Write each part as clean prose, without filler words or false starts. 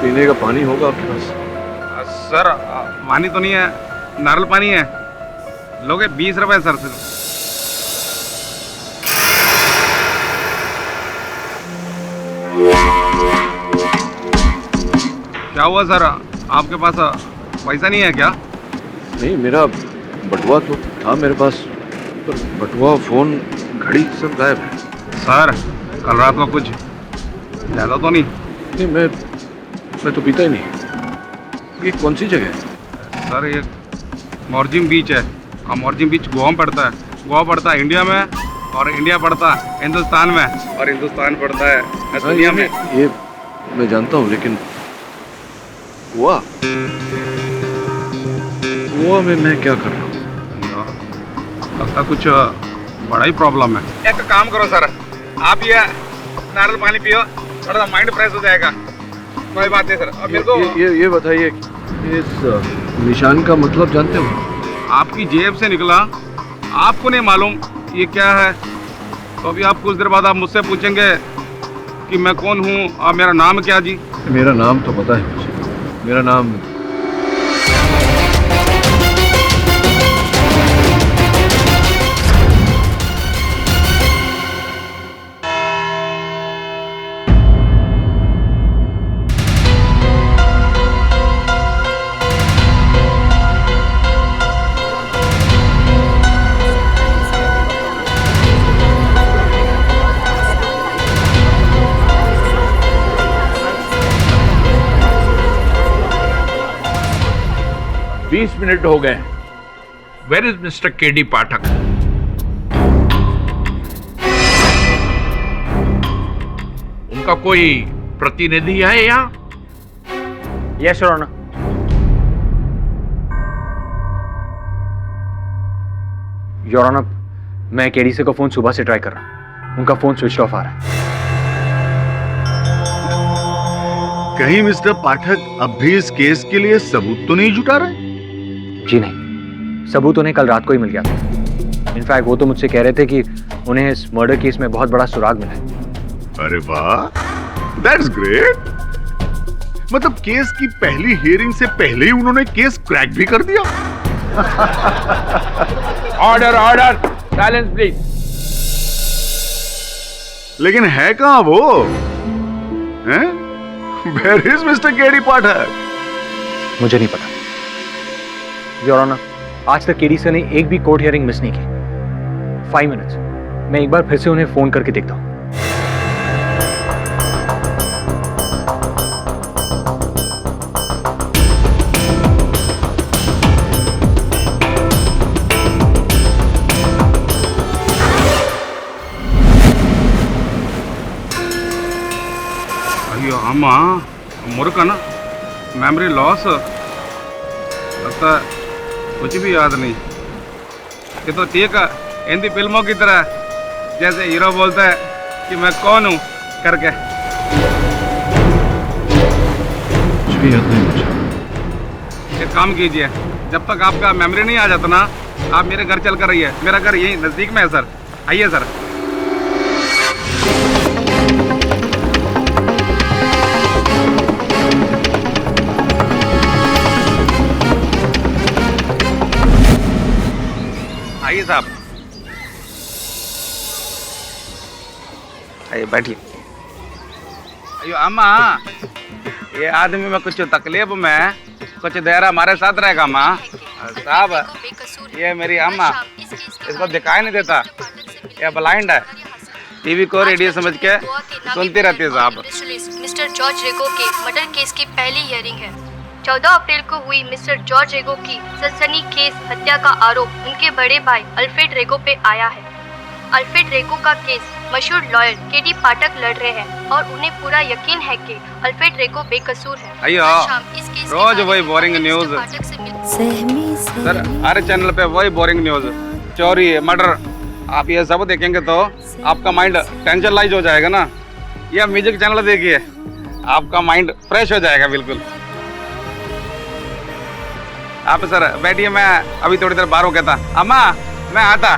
पीने का पानी होगा आपके पास? सर पानी तो नहीं है, नारियल पानी है। लोगे 20 रुपए सर से। क्या हुआ सर, आपके पास पैसा नहीं है क्या? नहीं, मेरा बटुआ तो था मेरे पास, पर बटुआ, फोन, घड़ी सब गायब है। सर कल रात को कुछ ज़्यादा तो नहीं? नहीं, मैं तो पीता ही नहीं। ये कौन सी जगह है? सर ये मोरजिम बीच है, और मोरजिम बीच गोवा में पड़ता है। गोवा पड़ता है इंडिया में, और इंडिया पड़ता है हिंदुस्तान में, और हिंदुस्तान पड़ता है दुनिया में। ये मैं जानता हूँ, लेकिन गोवा में मैं क्या कर रहा हूँ? लगता कुछ बड़ा ही प्रॉब्लम है। एक काम करो सर, आप ये नारियल पानी पियो, थोड़ा सा माइंड फ्रेश हो जाएगा। कोई बात नहीं सर। अब मेरे को ये बताइए, इस निशान का मतलब जानते हो? आपकी जेब से निकला, आपको नहीं मालूम ये क्या है? तो अभी आप कुछ देर बाद आप मुझसे पूछेंगे कि मैं कौन हूँ और मेरा नाम क्या जी? मेरा नाम तो पता है मुझे। मेरा नाम बीस मिनट हो गए। Where is mister KD Pathak? उनका कोई प्रतिनिधि है यहाँ? Yes your honour. Your honour, मैं केडीसी का फोन सुबह से ट्राई कर रहा हूं, उनका फोन स्विच ऑफ आ रहा है। कहीं मिस्टर पाठक अब भी इस केस के लिए सबूत तो नहीं जुटा रहे? जी नहीं, सबूत उन्हें कल रात को ही मिल गया था। इनफैक्ट वो तो मुझसे कह रहे थे कि उन्हें इस मर्डर केस में बहुत बड़ा सुराग मिला है। अरे वाह, दैट्स ग्रेट। मतलब केस की पहली हियरिंग से पहले ही उन्होंने केस क्रैक भी कर दिया। Order order, silence please. लेकिन है कहां वो? हैं? Where is मिस्टर केडी पाठक? मुझे नहीं पता योर ऑनर। आज तक केडीसी ने एक भी कोर्ट हियरिंग मिस नहीं की। 5 मिनट्स, मैं एक बार फिर से उन्हें फोन करके देखता हूं। अयो अम्मा मुर्का ना, मेमोरी लॉस, लगता है कुछ भी याद नहीं। ये तो ठीक है, हिंदी फिल्मों की तरह, जैसे हीरो बोलता है कि मैं कौन हूँ करके। कुछ भी याद नहीं मुझे। एक काम कीजिए, जब तक आपका मेमोरी नहीं आ जाता ना, आप मेरे घर चल कर रहिए। मेरा घर यही नज़दीक में है सर, आइए सर। आइए साहब, आइए बैठिए। अयो अम्मा, ये आदमी में कुछ तकलीफ में कुछ देर हमारे साथ रहेगा अम्मा। साहब, ये मेरी अम्मा, इसको दिखाई नहीं देता, ये ब्लाइंड है। टीवी को रेडियो समझ के सुनती रहती है साहब। मिस्टर जॉर्ज रेगो के मर्डर केस की पहली हियरिंग है। 14 अप्रैल को हुई मिस्टर जॉर्ज रेगो की सनसनीखेज हत्या का आरोप उनके बड़े भाई अल्फ्रेड रेगो पे आया है। अल्फ्रेड रेगो का केस मशहूर लॉयर केडी पाठक लड़ रहे हैं और उन्हें पूरा यकीन है कि अल्फ्रेड रेगो बेकसूर है। अयो, रोज वही बोरिंग न्यूज सर, हर चैनल पे वही बोरिंग न्यूज, चोरी, मर्डर। आप ये सब देखेंगे तो आपका माइंड टेंशन लाइज हो जाएगा ना। ये म्यूजिक चैनल देखिए, आपका माइंड फ्रेश हो जाएगा बिल्कुल। आप सर बैठिए, मैं अभी थोड़ी देर बाहर हो गया था। अम्मा मैं आता।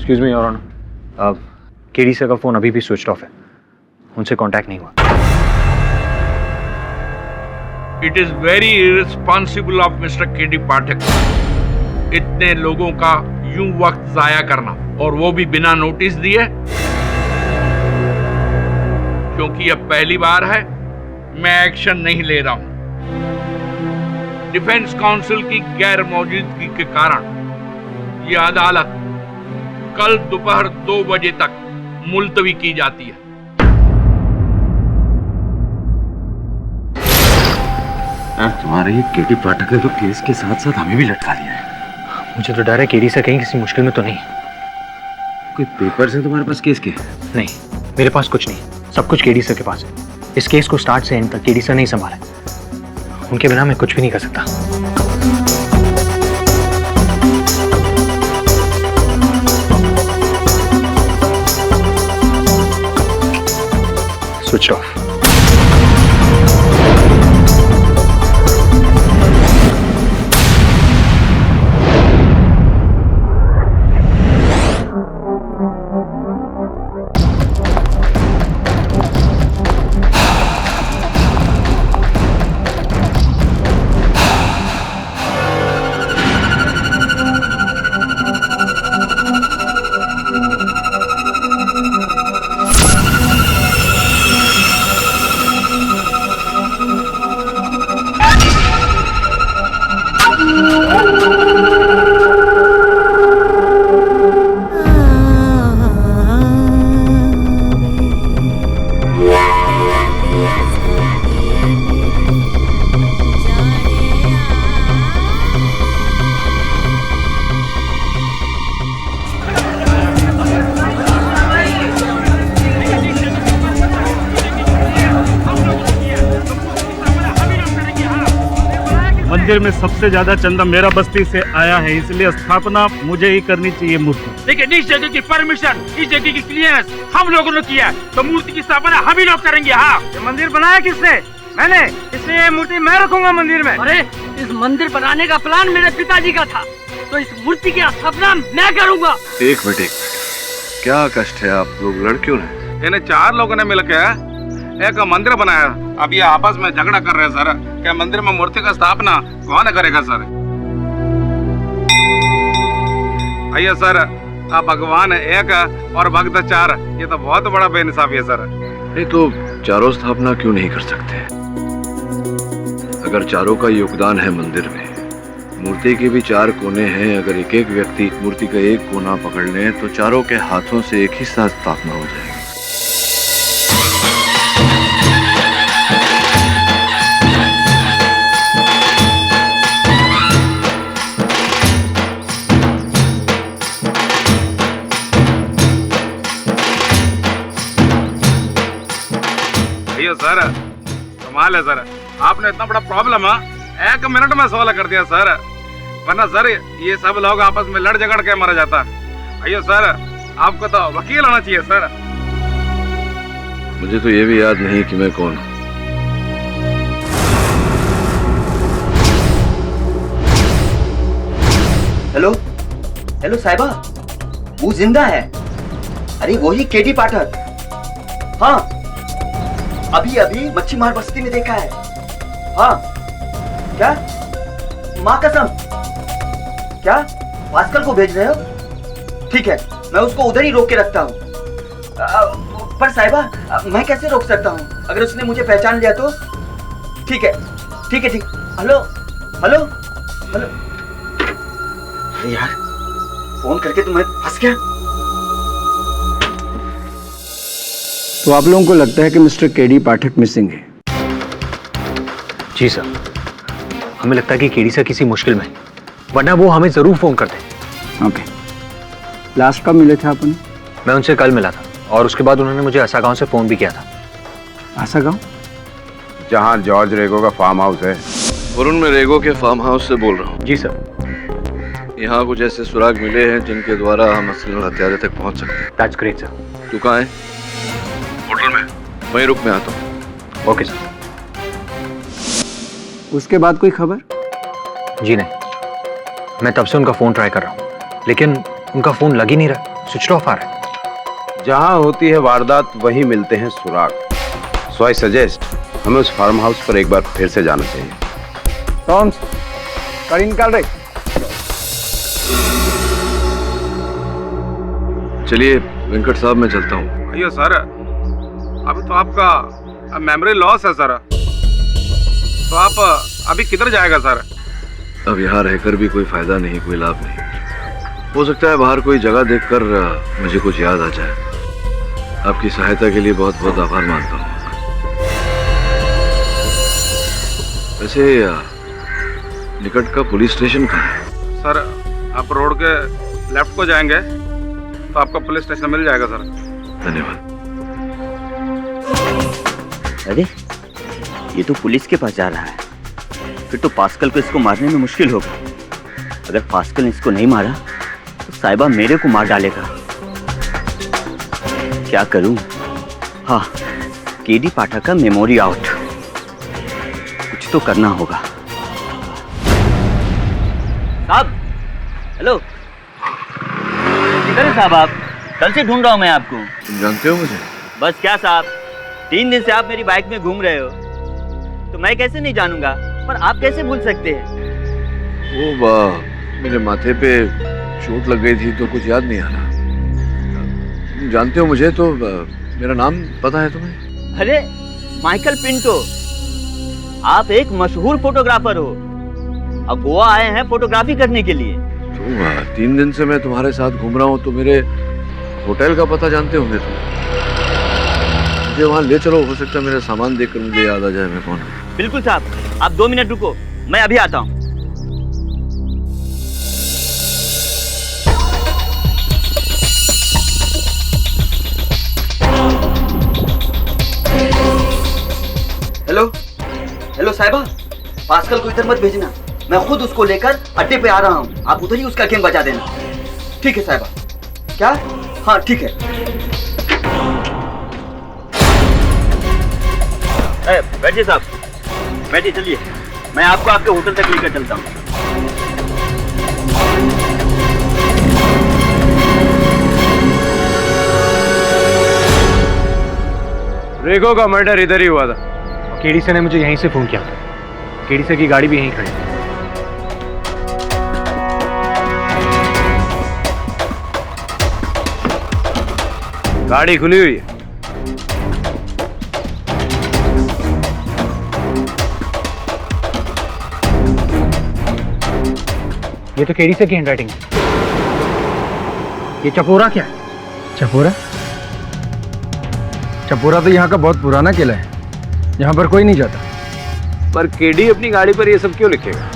Excuse me your honour, KD sir का फोन अभी भी स्विच ऑफ है, उनसे कांटेक्ट नहीं हुआ। It is very irresponsible of mister KD Pathak इतने लोगों का यूं वक्त जाया करना, और वो भी बिना नोटिस दिए। क्योंकि अब पहली बार है, मैं एक्शन नहीं ले रहा हूं। डिफेंस काउंसिल की गैर मौजूदगी के कारण यह अदालत कल दोपहर 2 बजे तक मुलतवी की जाती है। तुम्हारे ये केडी पाठक ने तो केस के साथ साथ हमें भी लटका दिया है। मुझे तो डर है केडी सर कहीं किसी मुश्किल में तो नहीं। कोई पेपर्स है तुम्हारे पास केस के? नहीं, मेरे पास कुछ नहीं, सब कुछ केडी सर के पास है। इस केस को स्टार्ट से एंड तक केडी सर नहीं संभाला, उनके बिना मैं कुछ भी नहीं कर सकता। Switch off. मंदिर में सबसे ज्यादा चंदा मेरा बस्ती से आया है, इसलिए स्थापना मुझे ही करनी चाहिए मूर्ति। लेकिन इस जगह की परमिशन, इस जगह की क्लियरेंस हम लोगों ने किया, तो मूर्ति की स्थापना हम ही लोग करेंगे। हाँ, ये मंदिर बनाया किसने? मैंने, इसलिए ये मूर्ति मैं रखूंगा मंदिर में। अरे इस मंदिर बनाने का प्लान मेरे पिताजी का था, तो इस मूर्ति की स्थापना मैं करूंगा। एक मिनट, क्या कष्ट है आप लोग लड़कियों ने? इन्हें 4 लोगों ने मिलकर एक मंदिर बनाया। अब ये आपस में झगड़ा कर रहे हैं सर, क्या मंदिर में मूर्ति का स्थापना कौन करेगा सर? आइए सर, आप भगवान एक और भक्त 4, ये तो बहुत बड़ा बेइंसाफी है सर। नहीं तो चारों स्थापना क्यों नहीं कर सकते? अगर चारों का योगदान है मंदिर में, मूर्ति के भी 4 कोने हैं, अगर एक एक व्यक्ति मूर्ति का एक कोना पकड़ ले तो चारों के हाथों से एक ही साथ स्थापना हो जाएगी। सर कमाल है सर, आपने इतना बड़ा प्रॉब्लम 1 मिनट में सॉल्व कर दिया सर, वरना सर ये सब लोग आपस में लड़ झगड़ के मर जाता। अयो सर, आपको तो वकील होना चाहिए सर। मुझे तो ये भी याद नहीं कि मैं कौन हूँ। हेलो हेलो साहिबा, वो जिंदा है? अरे वही केडी पाठक। हाँ, अभी अभी मच्छी मार बस्ती में देखा है। हाँ, क्या? माँ कसम, क्या पास्कल को भेज रहे हो? ठीक है, मैं उसको उधर ही रोक के रखता हूँ। पर साहिबा, मैं कैसे रोक सकता हूँ? अगर उसने मुझे पहचान लिया तो? ठीक है, ठीक है, ठीक। हेलो हेलो हेलो, अरे यार, फोन करके तुम्हें फंस गया। तो आप लोगों को लगता है कि मिस्टर केडी पाठक मिसिंग है? जी सर, हमें लगता है कि केडी सर किसी मुश्किल में है, वरना वो हमें जरूर फोन करते। ओके, लास्ट कब मिले थे आपने? मैं उनसे कल मिला था, और उसके बाद उन्होंने मुझे आसा गांव से फोन भी किया था। आसा गांव? जहाँ जॉर्ज रेगो का फार्म हाउस है। वरुण, मैं रेगो के फार्म हाउस से बोल रहा हूँ। जी सर। यहाँ कुछ ऐसे सुराग मिले हैं जिनके द्वारा हम असली हत्यारे तक पहुँच सकते हैं। That's great sir. तू कहाँ है? होटल में। वहीं रुक, मैं आता हूँ। Okay sir. उसके बाद कोई खबर? जी नहीं, मैं तब से उनका फोन ट्राई कर रहा हूँ, लेकिन उनका फोन लग ही नहीं रहा, स्विच ऑफ आ रहा है। जहाँ होती है वारदात वहीं मिलते हैं सुराग। सो आई सजेस्ट हमें उस फार्म हाउस पर एक बार फिर से जाना चाहिए। टॉम्स, गाड़ी निकाल रहे। चलिए वेंकट साहब, मैं चलता हूँ। अयो सर, अभी तो आपका मेमोरी लॉस है सर, तो आप अभी किधर जाएगा सर? अब यहाँ रहकर भी कोई फायदा नहीं, कोई लाभ नहीं। हो सकता है बाहर कोई जगह देखकर मुझे कुछ याद आ जाए। आपकी सहायता के लिए बहुत बहुत आभार मानता हूँ। वैसे निकट का पुलिस स्टेशन कहाँ है? सर आप रोड के लेफ्ट को जाएंगे तो आपका पुलिस स्टेशन मिल जाएगा सर। धन्यवाद। अरे ये तो पुलिस के पास जा रहा है, फिर तो पास्कल को इसको मारने में मुश्किल होगा। अगर पास्कल ने इसको नहीं मारा तो साहिबा मेरे को मार डालेगा। क्या करूं? हाँ, केडी पाठक का मेमोरी आउट, कुछ तो करना होगा। साहब, हेलो, किधर है साहब आप? कल से ढूंढ रहा हूं मैं आपको। तुम जानते हो मुझे? बस क्या साहब, 3 दिन से आप मेरी बाइक में घूम रहे हो, तो मैं कैसे नहीं जानूंगा, पर आप कैसे भूल सकते हैं? वो मेरे माथे पे चोट लग गई थी तो कुछ याद नहीं आ रहा। तुम जानते हो मुझे तो मेरा नाम पता है तुम्हें? अरे माइकल पिंटो, आप एक मशहूर फोटोग्राफर हो, अब गोवा आए हैं फोटोग्राफी करने के लिए। तो 3 दिन से मैं तुम्हारे साथ घूम रहा हूँ तो मेरे होटल का पता जानते होंगे तुम। मुझे वहाँ ले चलो, हो सकता है मेरा सामान देखकर मुझे याद आ जाए मैं कौन हूँ। बिल्कुल साहब, आप 2 मिनट रुको, मैं अभी आता हूँ। हेलो हेलो साहिबा, पास्कल को इधर मत भेजना, मैं खुद उसको लेकर अड्डे पे आ रहा हूँ, आप उधर ही उसका गैंग बजा देना। ठीक है साहिबा। क्या? हाँ ठीक है। बैठिए साहब, बैठिए, चलिए मैं आपको आपके होटल तक लेकर चलता हूँ। रेगो का मर्डर इधर ही हुआ था। केडी से ने मुझे यहीं से फोन किया था। केडी से की गाड़ी भी यहीं खड़ी है। गाड़ी खुली हुई है। ये तो केडी से की हैंडराइटिंग है। ये चपोरा क्या है? चपोरा? चपोरा तो यहाँ का बहुत पुराना किला है, यहाँ पर कोई नहीं जाता। पर केडी अपनी गाड़ी पर ये सब क्यों लिखेगा?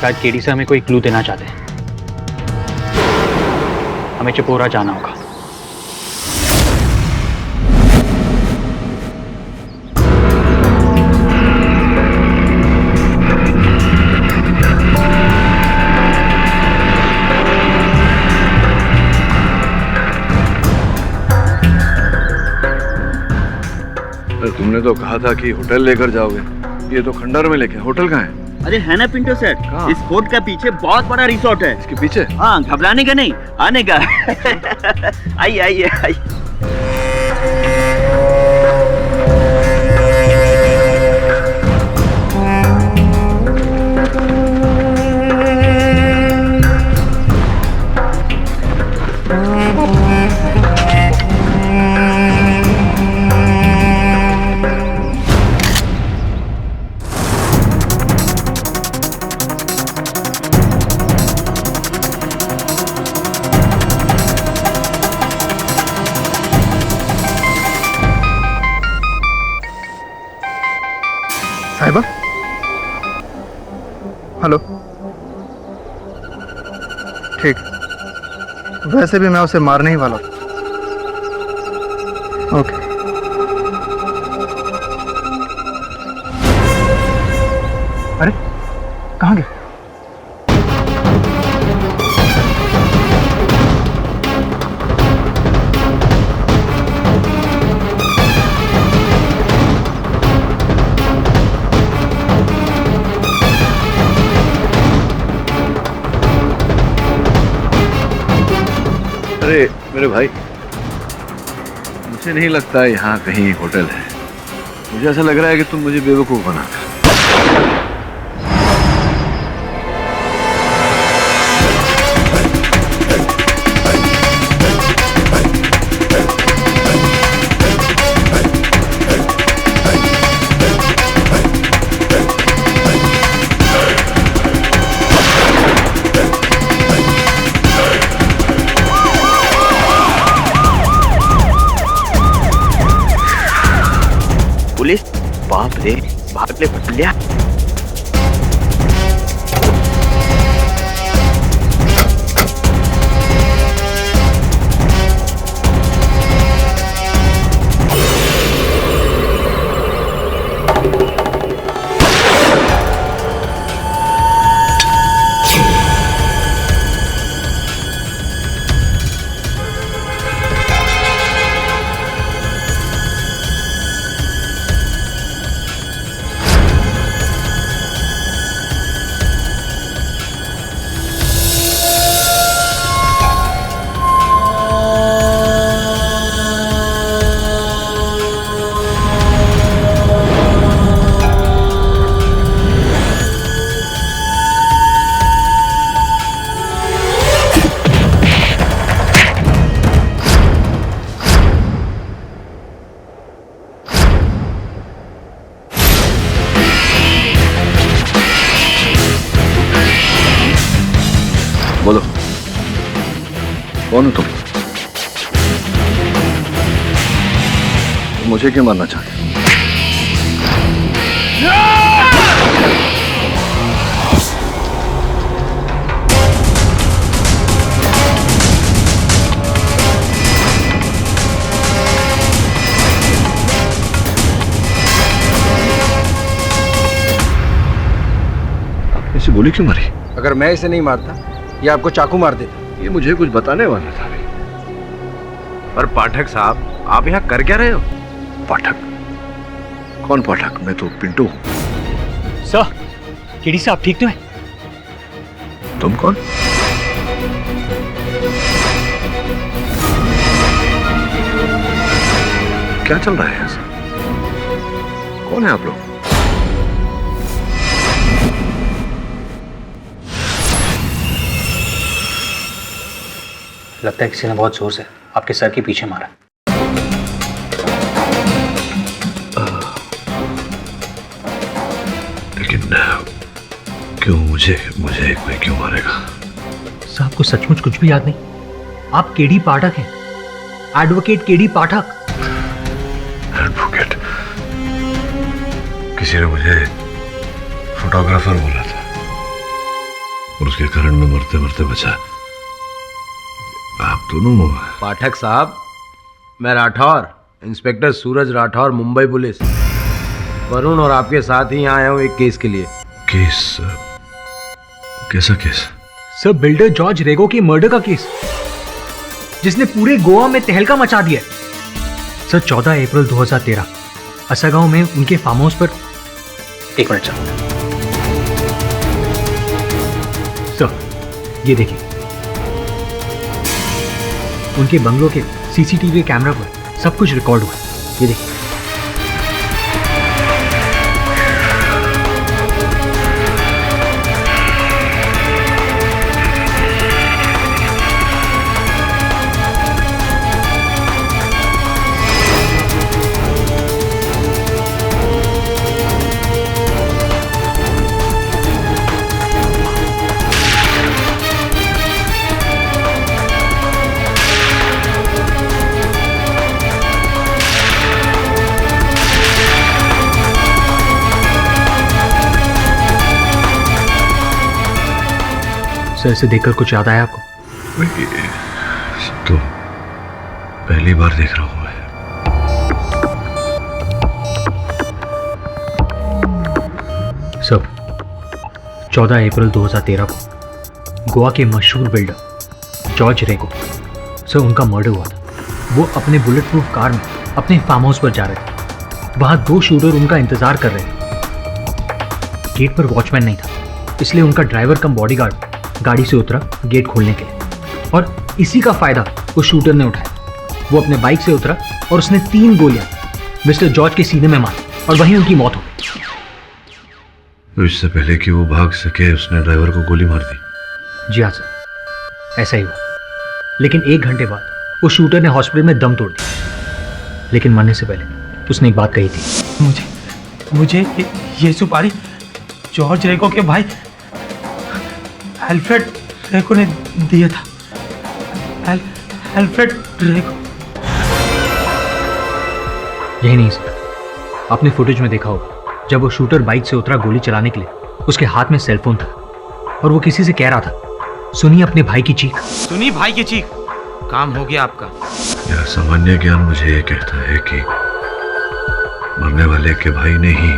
शायद केडी से हमें कोई क्लू देना चाहते हैं। हमें चपोरा जाना होगा। तुमने तो कहा था कि होटल लेकर जाओगे, ये तो खंडर में लेके। होटल कहाँ है? अरे है ना पिंटो सेठ, इस फोर्ट का पीछे बहुत बड़ा रिसोर्ट है। इसके पीछे? हाँ, घबराने का नहीं, आने का। आइए आइए आइए। साहिबा, हेलो। ठीक, वैसे भी मैं उसे मारने ही वाला हूँ। ओके। अरे कहाँ गए? अरे मेरे भाई, मुझे नहीं लगता यहाँ कहीं होटल है। मुझे ऐसा लग रहा है कि तुम मुझे बेवकूफ बनाते हो। पुलिस, बाप रे, भाग ले भटलिया। बोलो, कौन हो तुम? मुझे क्यों मारना चाहते? इसे गोली क्यों मारी? अगर मैं इसे नहीं मारता, ये आपको चाकू मार देता। ये मुझे कुछ बताने वाला था। पर पाठक साहब, आप यहाँ कर क्या रहे हो? पाठक? कौन पाठक? मैं तो पिंटू हूँ। सर, केडी साहब ठीक तो है? तुम कौन? क्या चल रहा है ऐसा? कौन है आप लोग? लगता है किसी ने बहुत जोर से आपके सर के पीछे मारा। लेकिन क्यों मुझे कोई क्यों मारेगा? सर, आपको सचमुच कुछ भी याद नहीं? आप केडी पाठक हैं, एडवोकेट केडी पाठक। एडवोकेट? किसी ने मुझे फोटोग्राफर बोला था और उसके कारण मैं मरते मरते बचा। आप दोनों? पाठक साहब, मैं राठौर, इंस्पेक्टर सूरज राठौर, मुंबई पुलिस। वरुण और आपके साथ ही यहाँ आया हूँ एक केस के लिए। केस? कैसा केस? सर, बिल्डर जॉर्ज रेगो की मर्डर का केस, जिसने पूरे गोवा में तहलका मचा दिया। सर, 14 अप्रैल 2013 असगांव में उनके फार्म हाउस पर। एक मिनट सर, ये देखिए, उनके बंगलों के सीसीटीवी कैमरा पर सब कुछ रिकॉर्ड हुआ। ये देखिए। सर, इसे देखकर कुछ याद आया आपको? तो पहली बार देख रहा हूं मैं। सर, 14 अप्रैल 2013 को गोवा के मशहूर बिल्डर जॉर्ज रेगो, सर, उनका मर्डर हुआ था। वो अपने बुलेट प्रूफ कार में अपने फार्म हाउस पर जा रहे थे। वहां 2 शूटर उनका इंतजार कर रहे थे। गेट पर वॉचमैन नहीं था, इसलिए उनका ड्राइवर कम बॉडीगार्ड गाड़ी से उतरा गेट खोलने के लिए, और इसी का फायदा वो शूटर ने उठाया। वो अपने बाइक से उतरा और उसने 3 गोलियां मिस्टर जॉर्ज के सीने में मारी और वहीं उनकी मौत हो गई। तो इससे पहले कि वो भाग सके उसने ड्राइवर को गोली मार दी। जी हाँ सर, ऐसा ही हुआ। लेकिन 1 घंटे बाद वो शूटर ने हॉस्पिटल में दम तोड़ दिया। लेकिन मरने से पहले उसने एक बात कही थी। मुझे ये सुपारी जॉर्ज रेगो के भाई अल्फ्रेड रेगो ने दिया था। अल्फ्रेड रेगो। यही नहीं सर, आपने फुटेज में देखा होगा जब वो शूटर बाइक से उतरा गोली चलाने के लिए, उसके हाथ में सेलफोन था और वो किसी से कह रहा था, सुनिए अपने भाई की चीख। सुनिए भाई की चीख। काम हो गया आपका। यह सामान्य ज्ञान मुझे ये कहता है कि मरने वाले के भाई ने ही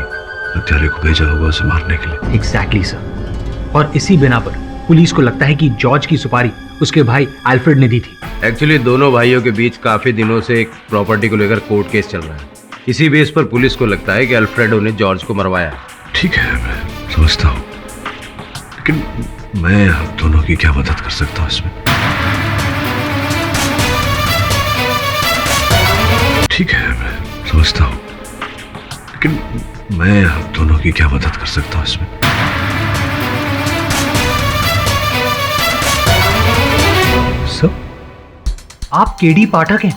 हत्यारे को भेजा होगा उसे मारने के लिए। Exactly sir. और इसी बिना पर पुलिस को लगता है कि जॉर्ज की सुपारी उसके भाई अल्फ्रेड ने दी थी। एक्चुअली दोनों भाइयों के बीच काफी दिनों से एक प्रॉपर्टी को लेकर कोर्ट केस चल रहा है। इसी बेस पर पुलिस को लगता है कि अल्फ्रेडो ने जॉर्ज को मरवाया। ठीक है, मैं समझता हूँ, लेकिन मैं आप दोनों की क्या मदद कर सकता हूँ इसमें? ठीक है, मैं समझता हूँ, लेकिन मैं आप दोनों की क्या मदद कर सकता हूँ इसमें? सर, आप केडी पाठक हैं,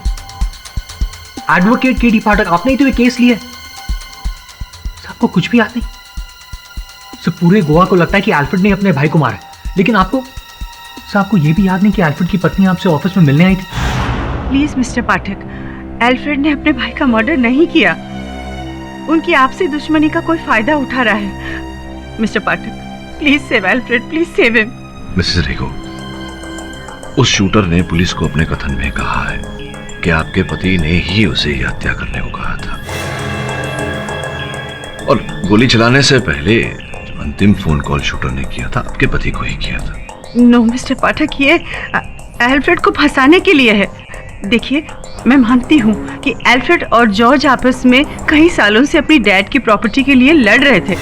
एडवोकेट केडी पाठक। आपने ही तो ये केस लिया है। आपको कुछ भी याद नहीं? सर, पूरे गोवा को लगता है कि अल्फ्रेड ने अपने भाई को मारा, लेकिन आपको ये भी याद नहीं कि अल्फ्रेड की पत्नी आपसे ऑफिस में मिलने आई थी। प्लीज मिस्टर पाठक, अल्फ्रेड ने अपने भाई का मर्डर नहीं किया। उनकी आपसी दुश्मनी का कोई फायदा उठा रहा है। Mr Pathak, please save Alfred, please save him. Mrs Rego, उस शूटर ने पुलिस को अपने कथन में कहा है कि आपके पति ने ही उसे ये हत्या करने को कहा था, और गोली चलाने से पहले जो अंतिम फोन कॉल शूटर ने किया था आपके पति को ही किया था। नो मिस्टर पाठक, ये अल्फ्रेड को फंसाने के लिए है। देखिए, मैं मानती हूँ कि अल्फ्रेड और जॉर्ज आपस में कई सालों से अपनी डैड की प्रॉपर्टी के लिए लड़ रहे थे,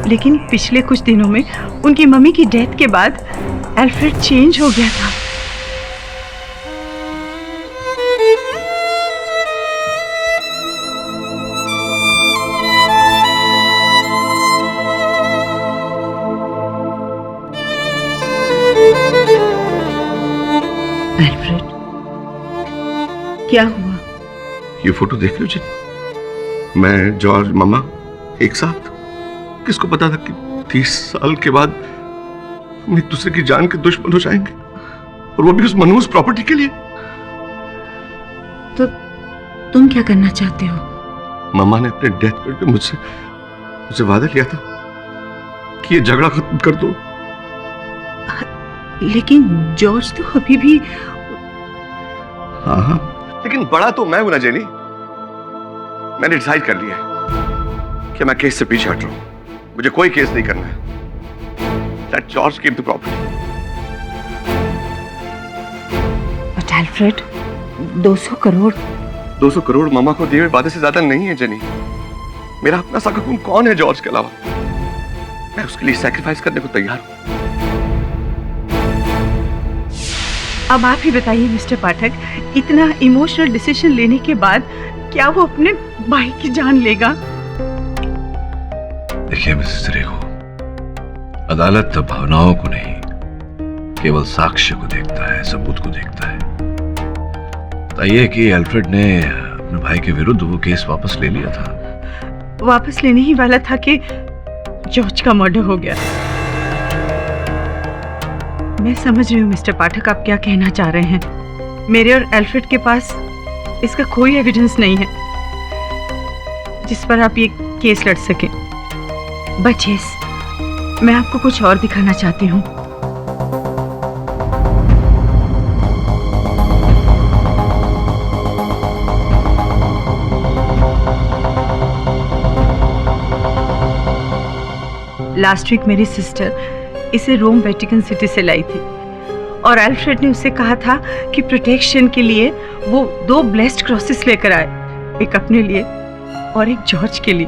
लेकिन पिछले कुछ दिनों में उनकी मम्मी की डेथ के बाद अल्फ्रेड चेंज हो गया था। अल्फ्रेड, क्या हुआ? ये फोटो देख लो जी। मैं, जॉर्ज, मामा एक साथ। किसको पता था कि 30 साल के बाद हम एक दूसरे की जान के दुश्मन हो जाएंगे, और वो भी उस मनहूस प्रॉपर्टी के लिए। तो तुम क्या करना चाहते हो? मामा ने अपने डेथ बेड पे मुझसे वादा किया था कि ये झगड़ा खत्म कर दो। लेकिन जॉर्ज तो अभी भी। हाँ, लेकिन बड़ा तो मैं हूं ना जेनी। मैंने डिसाइड कर लिया है कि मैं केस से पीछे हट रहा हूं। मुझे कोई केस नहीं करना है। Let George keep the property. But Alfred, 200 crore मामा को दिए हुए वादे से ज्यादा नहीं है जेनी। मेरा अपना सगा खून कौन है जॉर्ज के अलावा? मैं उसके लिए सैक्रिफाइस करने को तैयार हूं। अब आप ही बताइए मिस्टर पाठक, इतना इमोशनल डिसीजन लेने के बाद क्या वो अपने भाई की जान लेगा? देखिए मिसेस रेगो, अदालत भावनाओं को नहीं, केवल साक्ष्य को देखता है, सबूत को देखता है। बताइए कि अल्फ्रेड ने अपने भाई के विरुद्ध वो केस वापस ले लिया था। वापस लेने ही वाला था कि जॉर्ज का मर्डर हो गया। मैं समझ रही हूँ मिस्टर पाठक, आप क्या कहना चाह रहे हैं। मेरे और अल्फ्रेड के पास इसका कोई एविडेंस नहीं है जिस पर आप ये केस लड़ सकें। बट यस, मैं आपको कुछ और दिखाना चाहती हूँ। लास्ट वीक मेरी सिस्टर इसे रोम वेटिकन सिटी से लाई थी और अल्फ्रेड ने उससे कहा था कि प्रोटेक्शन के लिए वो 2 ब्लेस्ड क्रॉसेस लेकर आए, एक अपने लिए और एक जॉर्ज के लिए।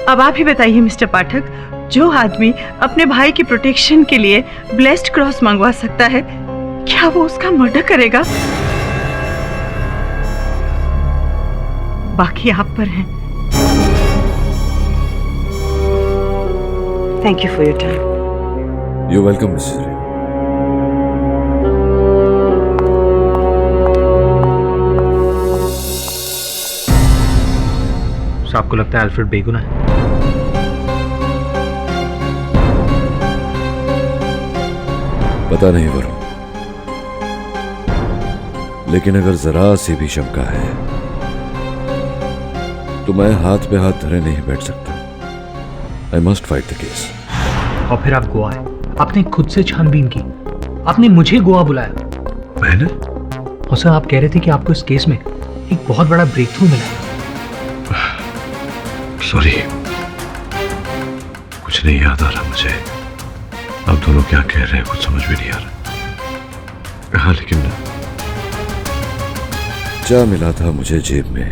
अब आप ही बताइए मिस्टर पाठक, जो आदमी अपने भाई की प्रोटेक्शन के लिए ब्लेस्ड क्रॉस मंगवा सकता है, क्या वो उसका मर्डर करेगा? बाकी आप पर है। Thank you for your time. You welcome Mrs रे। आपको लगता है अल्फ्रेड बेगुनाह है? पता नहीं वरुण, लेकिन अगर जरा सी भी शंका है तो मैं हाथ पे हाथ धरे नहीं बैठ सकता। I must fight the case. और फिर आप गोवा है, आपने खुद से छानबीन की, आपने मुझे गोवा बुलाया। मैंने? और सर आप कह रहे थे कि आपको इस केस में एक बहुत बड़ा ब्रेक थ्रू मिला है। सॉरी, कुछ नहीं याद आ रहा मुझे। आप दोनों क्या कह रहे हैं कुछ समझ भी नहीं आ रहा। हाँ, लेकिन क्या मिला था मुझे जेब में,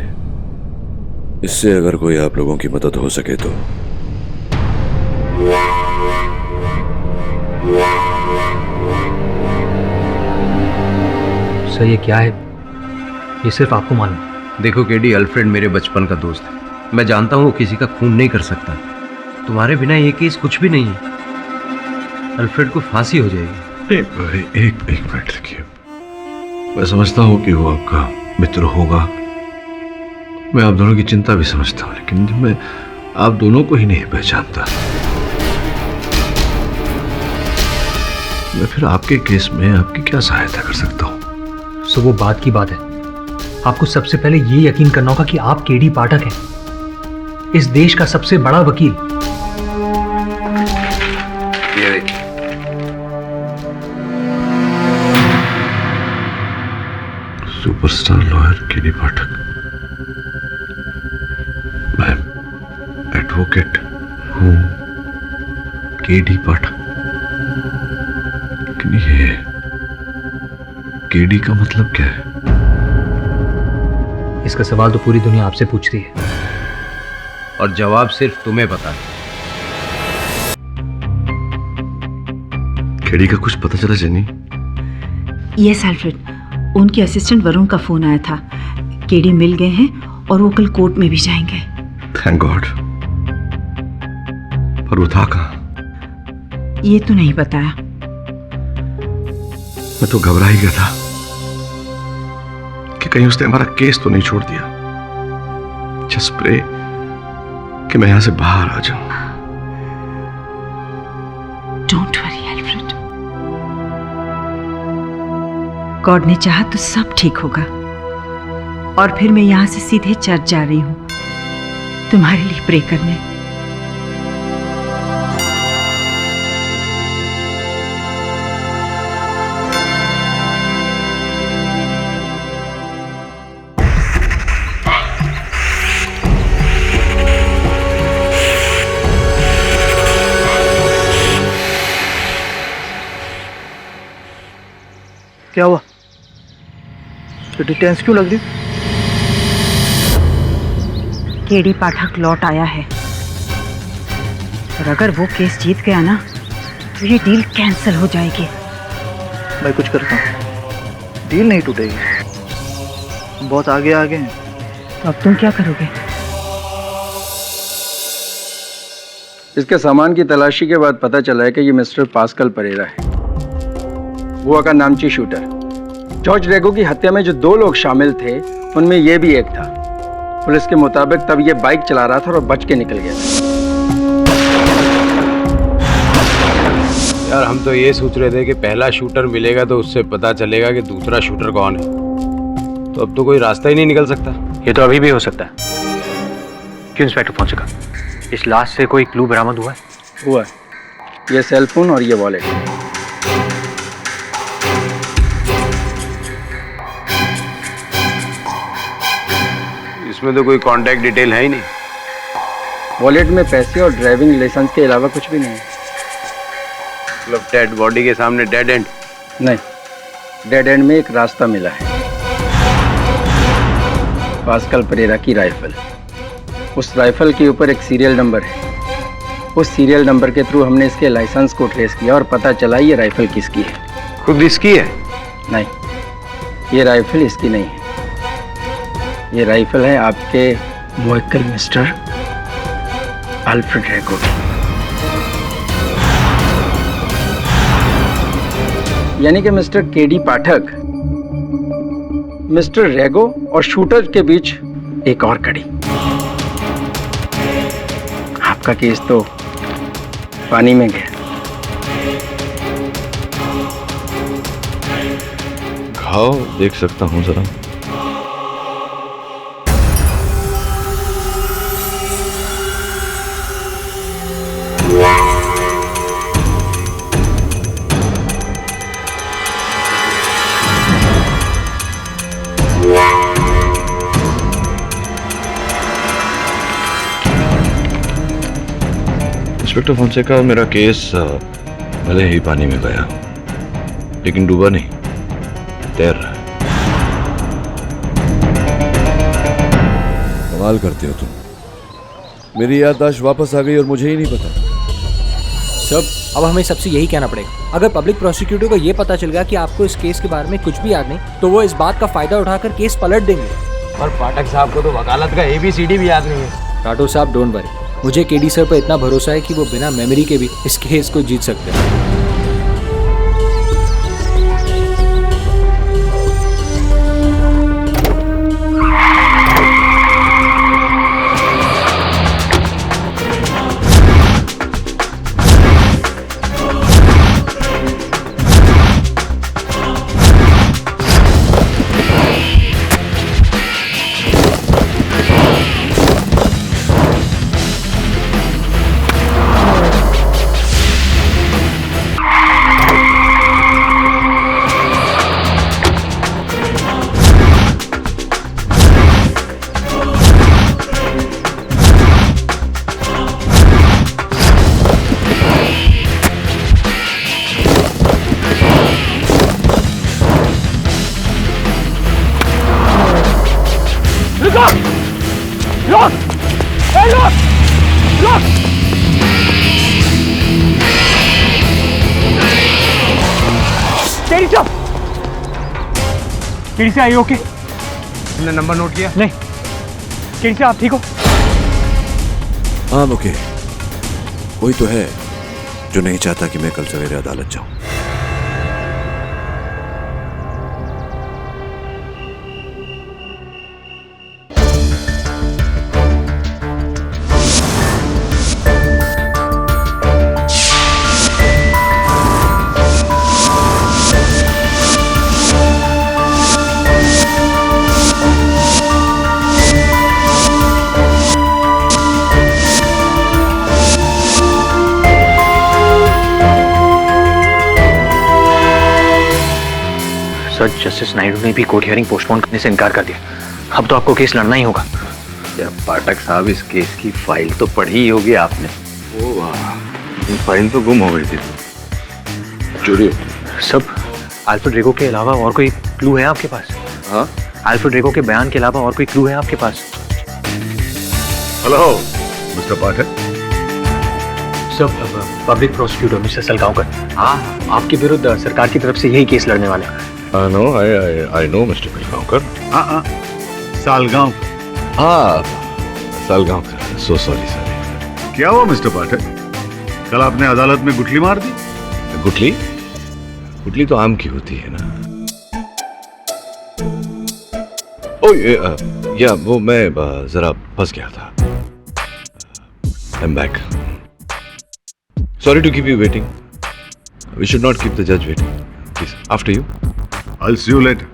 इससे अगर कोई आप लोगों की मदद हो सके तो। सर ये क्या है, ये सिर्फ आपको मालूम। देखो केडी, अल्फ्रेड मेरे बचपन का दोस्त है। मैं जानता हूं वो किसी का खून नहीं कर सकता। तुम्हारे बिना ये केस कुछ भी नहीं है। अल्फ्रेड को फांसी हो जाएगी। एक मिनट देखिए, मैं समझता हूं कि वो आपका मित्र होगा, मैं आप दोनों की चिंता भी समझता हूं, लेकिन मैं आप दोनों को ही नहीं पहचानता। मैं फिर आपके केस में आपकी क्या सहायता कर सकता हूं? सो वो बात की बात है, आपको सबसे पहले ये यकीन करना होगा कि आप केडी पाठक हैं, इस देश का सबसे बड़ा वकील। सुपरस्टार लॉयर केडी पाठक। मैं एडवोकेट हूं केडी पाठक। लेकिन ये केडी का मतलब क्या है? इसका सवाल तो पूरी दुनिया आपसे पूछती है और जवाब सिर्फ तुम्हें पता है। केडी का कुछ पता चला जेनी? यस अल्फ्रेड, उनके असिस्टेंट वरुण का फोन आया था। केडी मिल गए हैं और वो कल कोर्ट में भी जाएंगे। Thank God. पर वो था कहाँ? ये तो नहीं बताया। मैं तो घबरा ही गया था कि कहीं उसने हमारा केस तो नहीं छोड़ दिया। जस्ट प्रे कि मैं यहां से बाहर आ जाऊं। डोंट वरी अल्फ्रेड, गॉड ने चाहा तो सब ठीक होगा। और फिर मैं यहां से सीधे चर्च जा रही हूं तुम्हारे लिए प्रे करने। क्या हुआ? तो टेंस क्यों लग रही? केडी पाठक लौट आया है और अगर वो केस जीत गया ना तो ये डील कैंसिल हो जाएगी। मैं कुछ करता हूँ, डील नहीं टूटेगी। बहुत आगे आ गए हैं। तो अब तुम क्या करोगे? इसके सामान की तलाशी के बाद पता चला है कि ये मिस्टर पास्कल परेरा है, गोवा का नामची शूटर। जॉर्ज रेगो की हत्या में जो 2 लोग शामिल थे उनमें ये भी एक था। पुलिस के मुताबिक तब ये बाइक चला रहा था और बच के निकल गया था। यार हम तो ये सोच रहे थे कि पहला शूटर मिलेगा तो उससे पता चलेगा कि दूसरा शूटर कौन है। तो अब तो कोई रास्ता ही नहीं निकल सकता। ये तो अभी भी हो सकता है। क्यों इंस्पेक्टर पहुंचेगा? इस लाश से कोई क्लू बरामद हुआ है? हुआ, ये सेलफोन और ये वॉलेट। इसमें तो कोई कांटेक्ट डिटेल है ही नहीं। वॉलेट में पैसे और ड्राइविंग लाइसेंस के अलावा कुछ भी नहीं है। मतलब डेड बॉडी के सामने डेड एंड? नहीं, डेड एंड में एक रास्ता मिला है। पास्कल परेरा की राइफल। उस राइफल के ऊपर एक सीरियल नंबर है उस सीरियल नंबर के थ्रू हमने इसके लाइसेंस को ट्रेस किया और पता चला ये राइफल किसकी है। खुद इसकी है? नहीं, ये राइफल इसकी नहीं है। ये राइफल है आपके मुवक्किल मिस्टर अल्फ्रेड रेगो की। यानी कि मिस्टर केडी पाठक, मिस्टर रेगो और शूटर के बीच एक और कड़ी। आपका केस तो पानी में गया। घाव देख सकता हूं जरा? इंस्पेक्टर फोंसेका, मेरा केस भले ही पानी में गया लेकिन डूबा नहीं, तैर रहा है। कमाल करते हो तुम। मेरी याददाश्त वापस आ गई और मुझे ही नहीं पता। सब अब हमें सबसे यही कहना पड़ेगा, अगर पब्लिक प्रोसिक्यूटर को ये पता चल गया कि आपको इस केस के बारे में कुछ भी याद नहीं तो वो इस बात का फायदा उठाकर केस पलट देंगे। और पाठक साहब को तो वकालत का ABCD भी याद नहीं है। राठौर साहब डोंट वरी, मुझे केडी सर पर इतना भरोसा है कि वो बिना मेमोरी के भी इस केस को जीत सकते हैं। केडी से आई ओके? तुमने नंबर नोट किया? नहीं। केडी से आप ठीक हो? हाँ ओके। कोई तो है जो नहीं चाहता कि मैं कल सवेरे अदालत जाऊं। सर, जस्टिस नायडू ने भी कोर्ट हियरिंग पोस्टपोन करने से इनकार कर दिया। अब तो आपको केस लड़ना ही होगा। क्या पाठक साहब, इस केस की फाइल तो पढ़ी ही होगी आपने। ओ वाह, फाइल तो गुम हो गई थी, चोरी हो गई। सब अल्फ्रेड रेगो के अलावा और कोई क्लू है आपके पास? हाँ, अल्फ्रेड रेगो के बयान के अलावा और कोई क्लू है आपके पास? हेलो मिस्टर पाठक। सब पब्लिक प्रोसिक्यूटर मिस्टर सलगांवकर, हाँ आपके विरुद्ध सरकार की तरफ से यही केस लड़ने वाले हैं। I know mister Salgaonkar. Salgaon. हाँ सालगांवकर, सो सॉरी सर। क्या हुआ मिस्टर पाठक, कल आपने अदालत में गुठली मार दी? गुठली? गुठली तो आम की होती है ना। ओ या वो मैं जरा फंस गया था। I'm back. Sorry to keep you waiting. We should not keep the judge waiting. Please, after you. I'll see you later.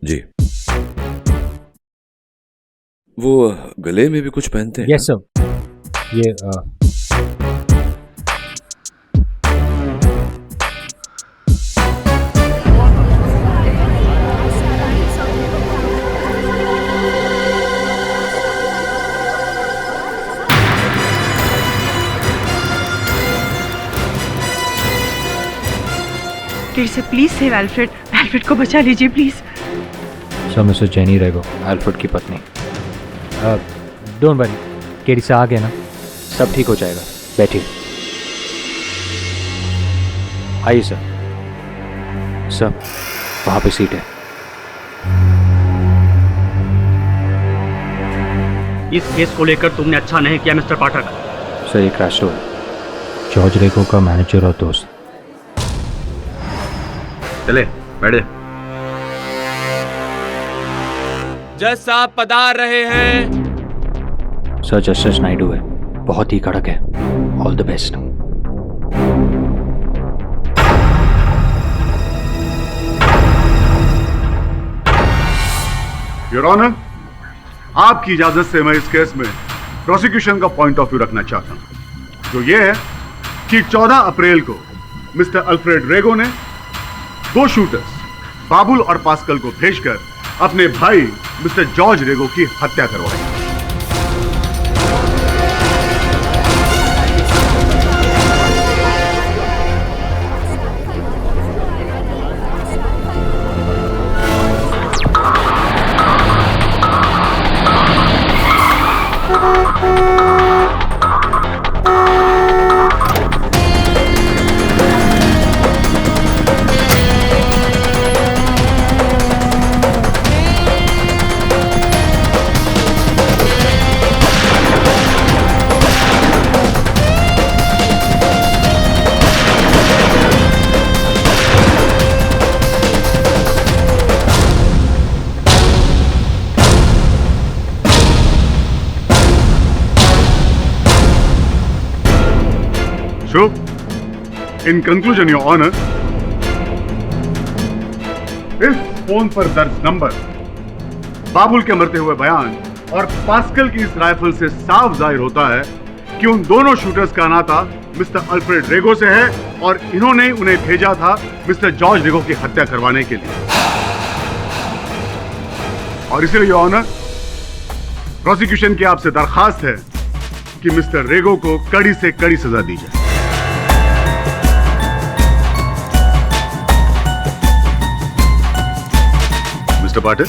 जी। वो गले में भी कुछ पहनते हैं? Yes sir. ये KD sir please save Alfred. Alfred को बचा लीजिए please. Sir, mister jenny Rego, Alfred की पत्नी। डोंट वरी, केडी से आ गए ना, सब ठीक हो जाएगा। बैठिए। आइए सर। सर, वहाँ पे सीट है। इस केस को लेकर तुमने अच्छा नहीं किया मिस्टर पाठक। सर, ये क्रैश है जॉर्ज रेगो का मैनेजर और दोस्त। चले बैठे। जज साहब पधार रहे हैं। सर, जस्टिस नायडू है, बहुत ही कड़क है। All the best. Your honour, आपकी इजाजत से मैं इस केस में प्रोसिक्यूशन का पॉइंट ऑफ व्यू रखना चाहता हूं, जो ये है कि 14 अप्रैल को मिस्टर अल्फ्रेड रेगो ने 2 शूटर्स बाबुल और पास्कल को भेजकर अपने भाई मिस्टर जॉर्ज रेगो की हत्या करवाई। So, in conclusion, Your Honor, इस फोन पर दर्ज नंबर, बाबुल के मरते हुए बयान और पास्कल की इस राइफल से साफ जाहिर होता है कि उन दोनों शूटर्स का नाता मिस्टर अल्फ्रेड रेगो से है और इन्होंने उन्हें भेजा था मिस्टर जॉर्ज रेगो की हत्या करवाने के लिए। और इसलिए योर ऑनर, प्रोसिक्यूशन की आपसे दरखास्त है कि मिस्टर रेगो को कड़ी से कड़ी सजा दी जाए। Mr Patil,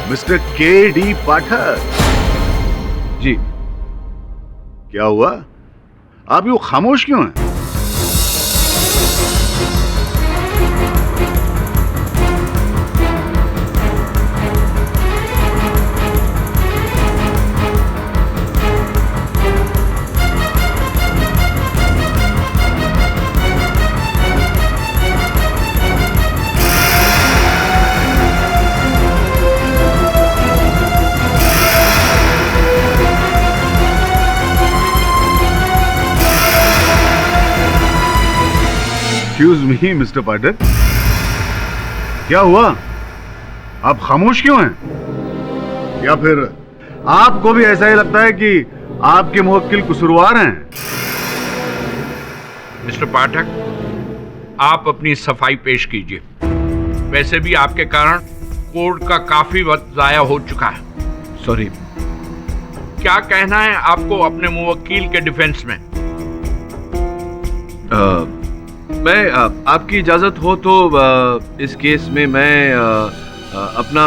Mr K D. Pathak ji. क्या हुआ? आप यूं खामोश क्यों हैं? Excuse me, मिस्टर पाठक, क्या हुआ? आप खामोश क्यों हैं? या फिर आपको भी ऐसा ही लगता है कि आपके मुवक्किल कसूरवार हैं? मिस्टर पाठक, आप अपनी सफाई पेश कीजिए। वैसे भी आपके कारण कोर्ट का काफी वक्त जाया हो चुका है। सॉरी। क्या कहना है आपको अपने मुवक्किल के डिफेंस में? मैं आपकी इजाजत हो तो इस केस में मैं अपना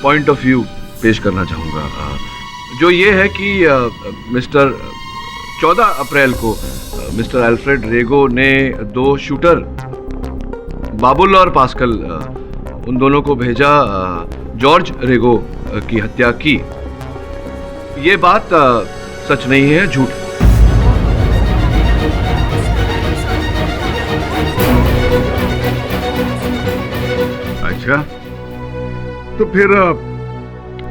पॉइंट ऑफ व्यू पेश करना चाहूँगा, जो ये है कि मिस्टर 14 अप्रैल को मिस्टर अल्फ्रेड रेगो ने 2 शूटर बाबुल और पास्कल उन दोनों को भेजा जॉर्ज रेगो की हत्या की। ये बात सच नहीं है, झूठ। अच्छा, तो फिर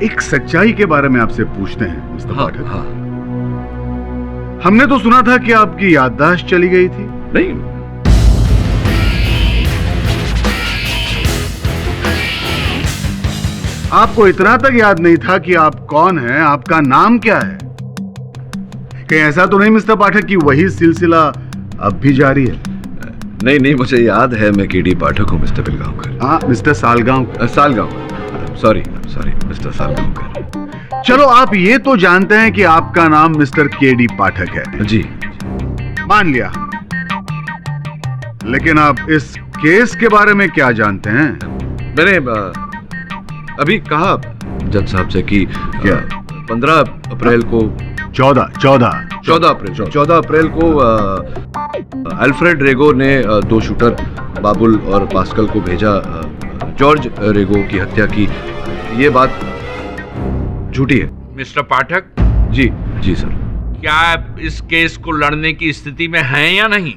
एक सच्चाई के बारे में आपसे पूछते हैं मिस्टर पाठक। हाँ। हमने तो सुना था कि आपकी याददाश्त चली गई थी। नहीं, आपको इतना तक याद नहीं था कि आप कौन हैं, आपका नाम क्या है? कहीं ऐसा तो नहीं मिस्टर पाठक कि वही सिलसिला अब भी जारी है? नहीं, मुझे याद है, मैं के.डी. पाठक हूँ मिस्टर बिलगांवकर। हाँ, mister Salgaocar. Sorry mister Salgaocar. चलो, आप ये तो जानते हैं कि आपका नाम मिस्टर के.डी. पाठक है। जी। मान लिया लेकिन आप इस केस के बारे में क्या जानते हैं? मैंने अभी कहा जज साहब से कि क्या? 15 अप्रैल को 14 अप्रैल को अल्फ्रेड रेगो ने दो शूटर बाबुल और पास्कल को भेजा जॉर्ज रेगो की हत्या की। ये बात झूठी है। मिस्टर पाठक, जी सर। क्या आप इस केस को लड़ने की स्थिति में हैं या नहीं?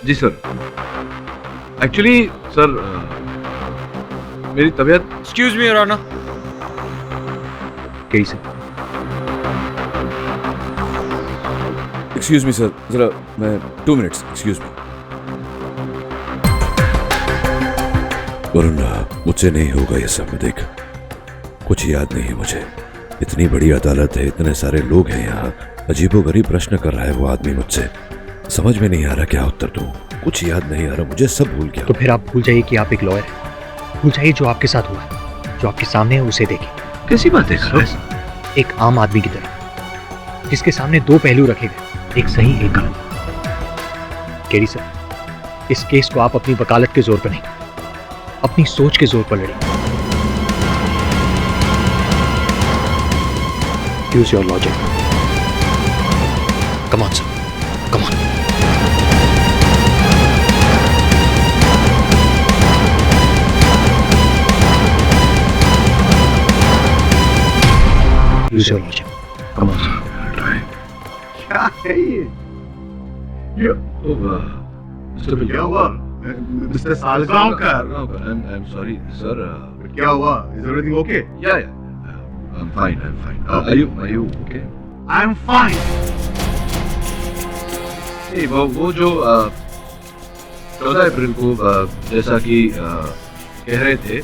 जी सर। एक्चुअली सर मेरी तबीयत। Excuse me your honour. कैसे? एक्सक्यूज मी सर, जरा मैं 2 मिनट्स। Excuse me. वरुण, मुझसे नहीं होगा ये सब। देख, कुछ याद नहीं है मुझे। इतनी बड़ी अदालत है, इतने सारे लोग हैं यहाँ। अजीबोगरीब प्रश्न कर रहा है वो आदमी मुझसे। समझ में नहीं आ रहा क्या उत्तर दूं। कुछ याद नहीं आ रहा मुझे, सब भूल गया। तो फिर आप भूल जाइए कि आप एक लॉयर हैं। भूल जाइए जो आपके साथ हुआ है, जो आपके सामने है उसे देखें। कैसी बात है सर? एक आम आदमी की तरह, जिसके सामने 2 पहलू रखे गए, एक सही एक गलत। केडी सर, इस केस को आप अपनी वकालत के जोर पर नहीं, अपनी सोच के जोर पर लड़ें। Use your logic. Come on sir, come on. Use your logic. Come on. क्या है ये? क्या हुआ? Mister Salgaocar. I'm sorry sir. क्या हुआ? Is everything okay? Yeah. I'm fine. Are you okay? I'm fine. नहीं, वो जो 14 अप्रैल को जैसा कि कह रहे थे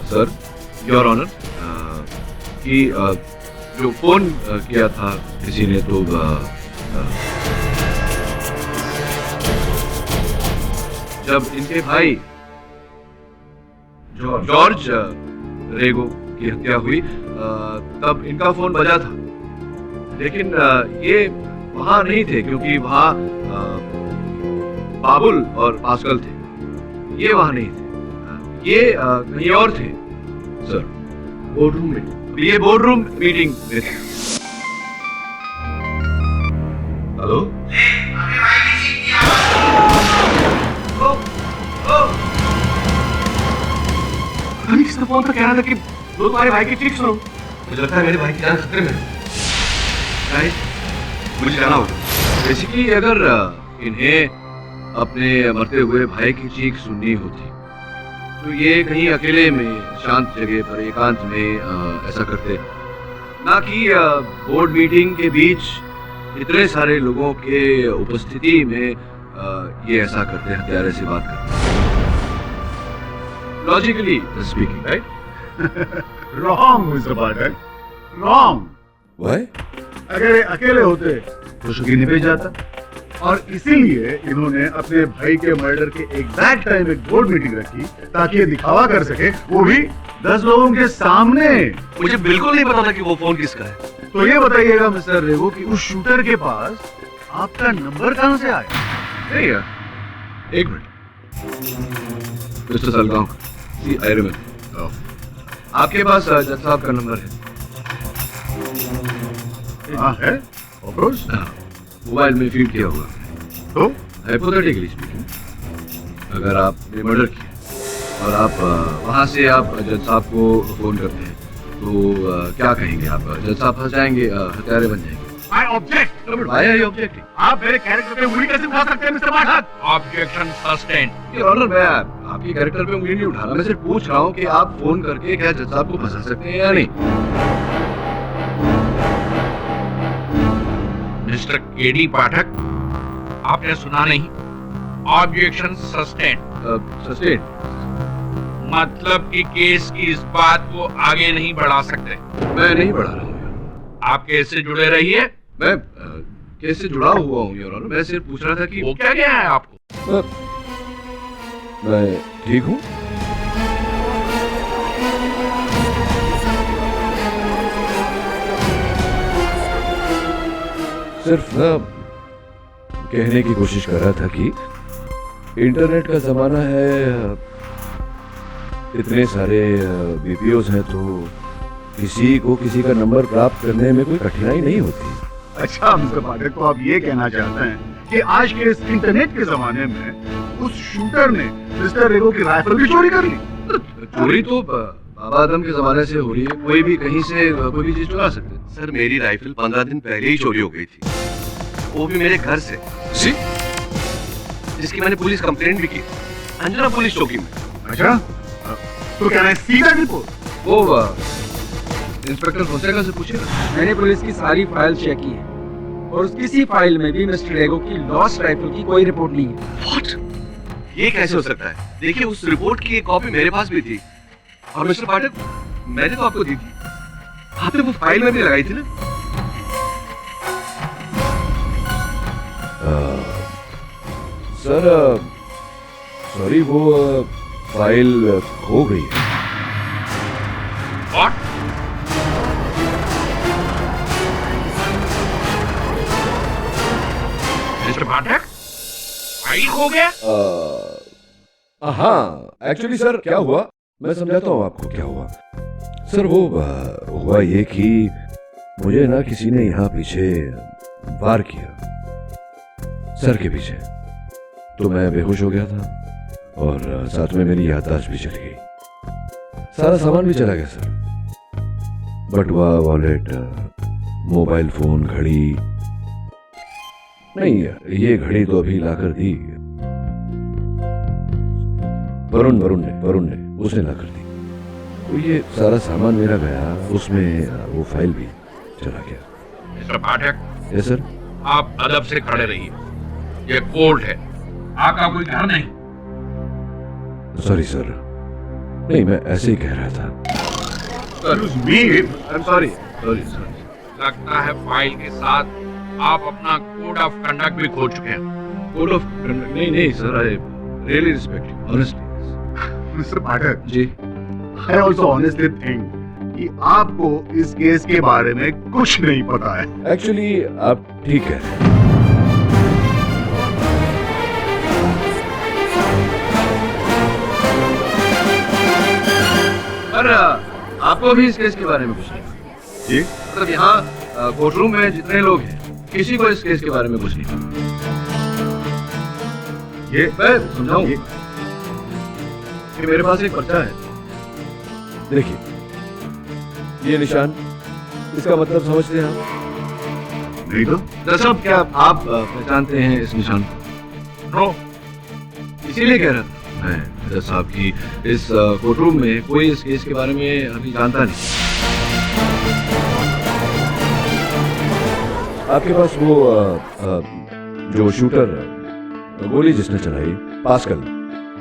सर, योर ऑनर, कि जो फोन किया था किसी ने, तो जब इनके भाई जॉर्ज रेगो की हत्या हुई तब इनका फोन बजा था, लेकिन ये वहां नहीं थे क्योंकि वहां बाबुल और पास्कल थे। ये वहां नहीं थे, ये कहीं और थे सर, बोर्डरूम में। ये बोर्डरूम मीटिंग में थे। हेलो, किसने फोन पर कह रहा था कि वो तुम्हारे भाई की चीख सुनो। मुझे लगता है मेरे भाई की जान खतरे में है। मुझे जाना होगा। बेसिकली अगर इन्हें अपने मरते हुए भाई की चीख सुननी होती तो ये कहीं अकेले में शांत जगह पर एकांत में ऐसा करते, ना कि बोर्ड मीटिंग के बीच इतने सारे लोगों के उपस्थिति में ये ऐसा करते, हत्यारे से बात करते। Logically speaking, right? Wrong mister Pathak, wrong. Why? अगर ये अकेले होते तो शुकी नहीं भेज जाता, और इसीलिए इन्होंने अपने भाई के मर्डर के एग्जैक्ट टाइम एक बोर्ड मीटिंग रखी ताकि ये दिखावा कर सके, वो भी 10 लोगों के सामने। मुझे बिल्कुल नहीं पता था कि वो फोन किसका है। तो ये बताइएगा मिस्टर रेगो कि उस शूटर के पास आपका नंबर कहां से आया? नहीं यार, एक मिनट। Mister Salgaon, see I remember, आपके पास जज साहब का नंबर है? हाँ है, ऑफ कोर्स। मोबाइल में फीड किया हुआ। तो हाइपोथेटिकली स्पीकिंग, अगर आपने मर्डर किया और आप वहां से आप जज साहब को फोन करते हैं तो क्या कहेंगे आप? जज साहब फंस जाएंगे, हत्यारे बन जाएंगे। I object. Why are you objecting? आप मेरे कैरेक्टर पे उंगली कैसे उठा सकते हैं mister Pathak? Objection sustain. Your honour, मैं आपके कैरेक्टर पे उंगली नहीं उठा रहा, मैं सिर्फ पूछ रहा हूँ कि आप फोन करके क्या जज साहब को फंसा सकते हैं या नहीं? मिस्टर केडी पाठक, आपने सुना नहीं? Objection sustain. सस्टेन मतलब कि केस की इस बात को आगे नहीं बढ़ा सकते। मैं नहीं बढ़ा रहा हूँ। आप केस से जुड़े रहिए। मैं केस से जुड़ा हुआ हूँ योर ऑनर। मैं सिर्फ पूछ रहा था कि वो क्या गया है आपको? मैं ठीक हूँ। सिर्फ ना कहने की कोशिश कर रहा था कि इंटरनेट का जमाना है, इतने सारे बीपीओज हैं, तो किसी को किसी का नंबर प्राप्त करने में कोई कठिनाई नहीं होती। अच्छा मिस्टर पाठक, तो आप ये कहना चाहते हैं कि आज के इस इंटरनेट के जमाने में उस शूटर ने मिस्टर रेगो की राइफल भी चोरी कर ली? चोरी तो बाबा आदम के जमाने से हो रही है, कोई भी कहीं से कोई भी चीज चुरा सकते हैं। सर मेरी राइफल 15 दिन पहले ही चोरी हो गई थी, वो भी मेरे घर से, जिसकी मैंने पुलिस कंप्लेंट भी की, अंजना पुलिस चौकी में। अच्छा, तो क्या है सीधा रिपोर्ट? वो इंस्पेक्टर फोसेका से पूछिए। मैंने पुलिस की सारी फाइल चेक की है और उस किसी फाइल में भी मिस्टर रेगो की लॉस्ट राइफल की कोई रिपोर्ट नहीं है। What? ये कैसे हो सकता है? देखिए उस रिपोर्ट की एक कॉपी मेरे पास भी थी और मिस्टर पाठक मैंने तो आपको दी थी, आपने वो फाइल में भी लगाई थी ना? सर सॉरी, वो फाइल खो गई है। What? मिस्टर पाठक, फाइल खो गया? हाँ एक्चुअली सर क्या हुआ, मैं समझाता हूँ आपको क्या हुआ। सर वो हुआ ये कि मुझे ना किसी ने यहाँ पीछे वार किया, सर के पीछे, तो मैं बेहोश हो गया था और साथ में मेरी याददाश्त भी चली गई, सारा सामान भी चला गया सर, बटुआ, वॉलेट, मोबाइल फोन, घड़ी। नहीं ये घड़ी तो अभी लाकर दी, वरुण ने उसने लाकर दी, तो ये सारा सामान मेरा गया, उसमें वो फाइल भी चला गया। मिस्टर पाठक। Yes sir. आप अदब से खड़े रहिए, ये कोर्ट है, आपका कोई घर नहीं। सॉरी सर, नहीं मैं ऐसे ही कह रहा था। सॉरी। लगता है फाइल के साथ आप अपना कोड ऑफ कंडक्ट भी खो चुके हैं। Code of conduct? नहीं sir, I really respect you honestly. Mr Pathak ji, I also honestly think कि आपको इस केस के बारे में कुछ नहीं पता है। एक्चुअली आप ठीक कह रहे हैं। पर आपको भी इस केस के बारे में कुछ नहीं? जी, मतलब यहाँ कोर्ट रूम में जितने लोग हैं किसी को इस केस के बारे में कुछ नहीं? ये मैं समझाऊं कि मेरे पास एक पर्चा है, देखिए ये निशान, इसका मतलब समझते हैं आप? नहीं तो दरअसल क्या आप पहचानते हैं इस निशान को? नो। इसीलिए कह रहा था मैं जज साहब की इस कोर्ट रूम में कोई इस केस के बारे में अभी जानता नहीं। आपके पास वो जो शूटर गोली जिसने चलाई, पास्कल,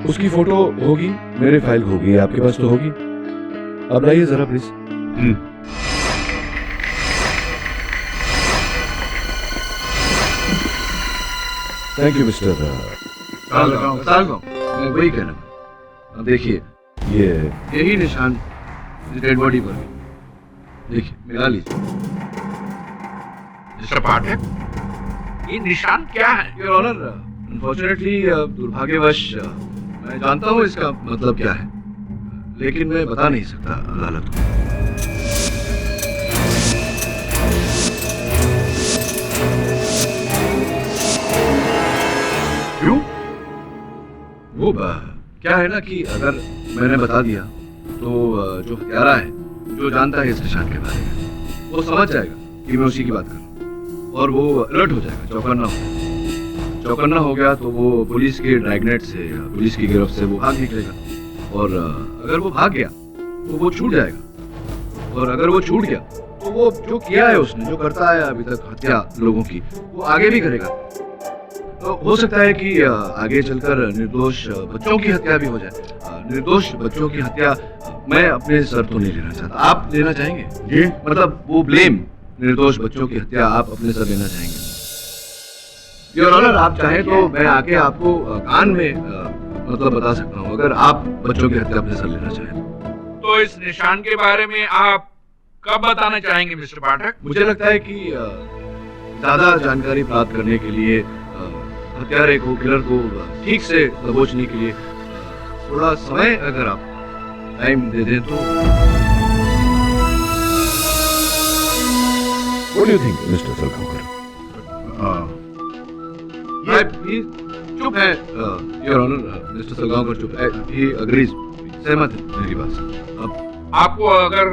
उसकी फोटो होगी, मेरे फाइल होगी, आपके पास तो होगी। अब लाइए जरा please. Thank you mister Salgaon, मैं वही कह रहा हूँ। अब देखिए यही निशान डेड बॉडी पर भी, देखिए मिला लीजिए। मिस्टर पाठक, ये निशान क्या है? योर ऑनर, अनफॉर्चुनेटली दुर्भाग्यवश मैं जानता हूँ इसका मतलब क्या है, लेकिन मैं बता नहीं सकता अदालत को। क्यों? वो क्या है ना कि अगर मैंने बता दिया तो जो हत्यारा है, जो जानता है इस निशान के बारे में, वो समझ जाएगा कि मैं उसी की बात कर रहा हूँ और वो अलर्ट हो जाएगा, चौकन्ना हो गया तो वो पुलिस के ड्रैगनेट से, पुलिस की गिरफ्त से वो भाग निकलेगा और अगर वो भाग गया तो वो छूट जाएगा और अगर वो छूट गया तो वो जो किया है उसने, जो करता है अभी तक हत्या लोगों की, वो आगे भी करेगा। तो हो सकता है कि आगे चलकर निर्दोष बच्चों की हत्या भी हो जाए। निर्दोष बच्चों की हत्या मैं अपने सर तो नहीं लेना चाहता, आप लेना चाहेंगे? जी, मतलब वो ब्लेम, निर्दोष बच्चों की हत्या आप अपने सर लेना चाहेंगे? योर ऑनर, आप चाहें तो मैं आके आपको कान में मतलब बता सकता हूँ, अगर आप बच्चों की हत्या अपने सर लेना चाहें। तो इस निशान के बारे में आप कब बताना चाहेंगे मिस्टर पाठक? मुझे लगता है कि ज्यादा जानकारी प्राप्त करने के लिए हत्यारे को, किलर को ठीक से दबोचने के लिए थोड़ा समय अगर आप टाइम दे दें तो। What do you think, Mr. Salgaonkar? चुप है योर ऑनर, मिस्टर सलगांवकर चुप है, ही अग्रीज, सहमत है मेरी बात से। अब आपको अगर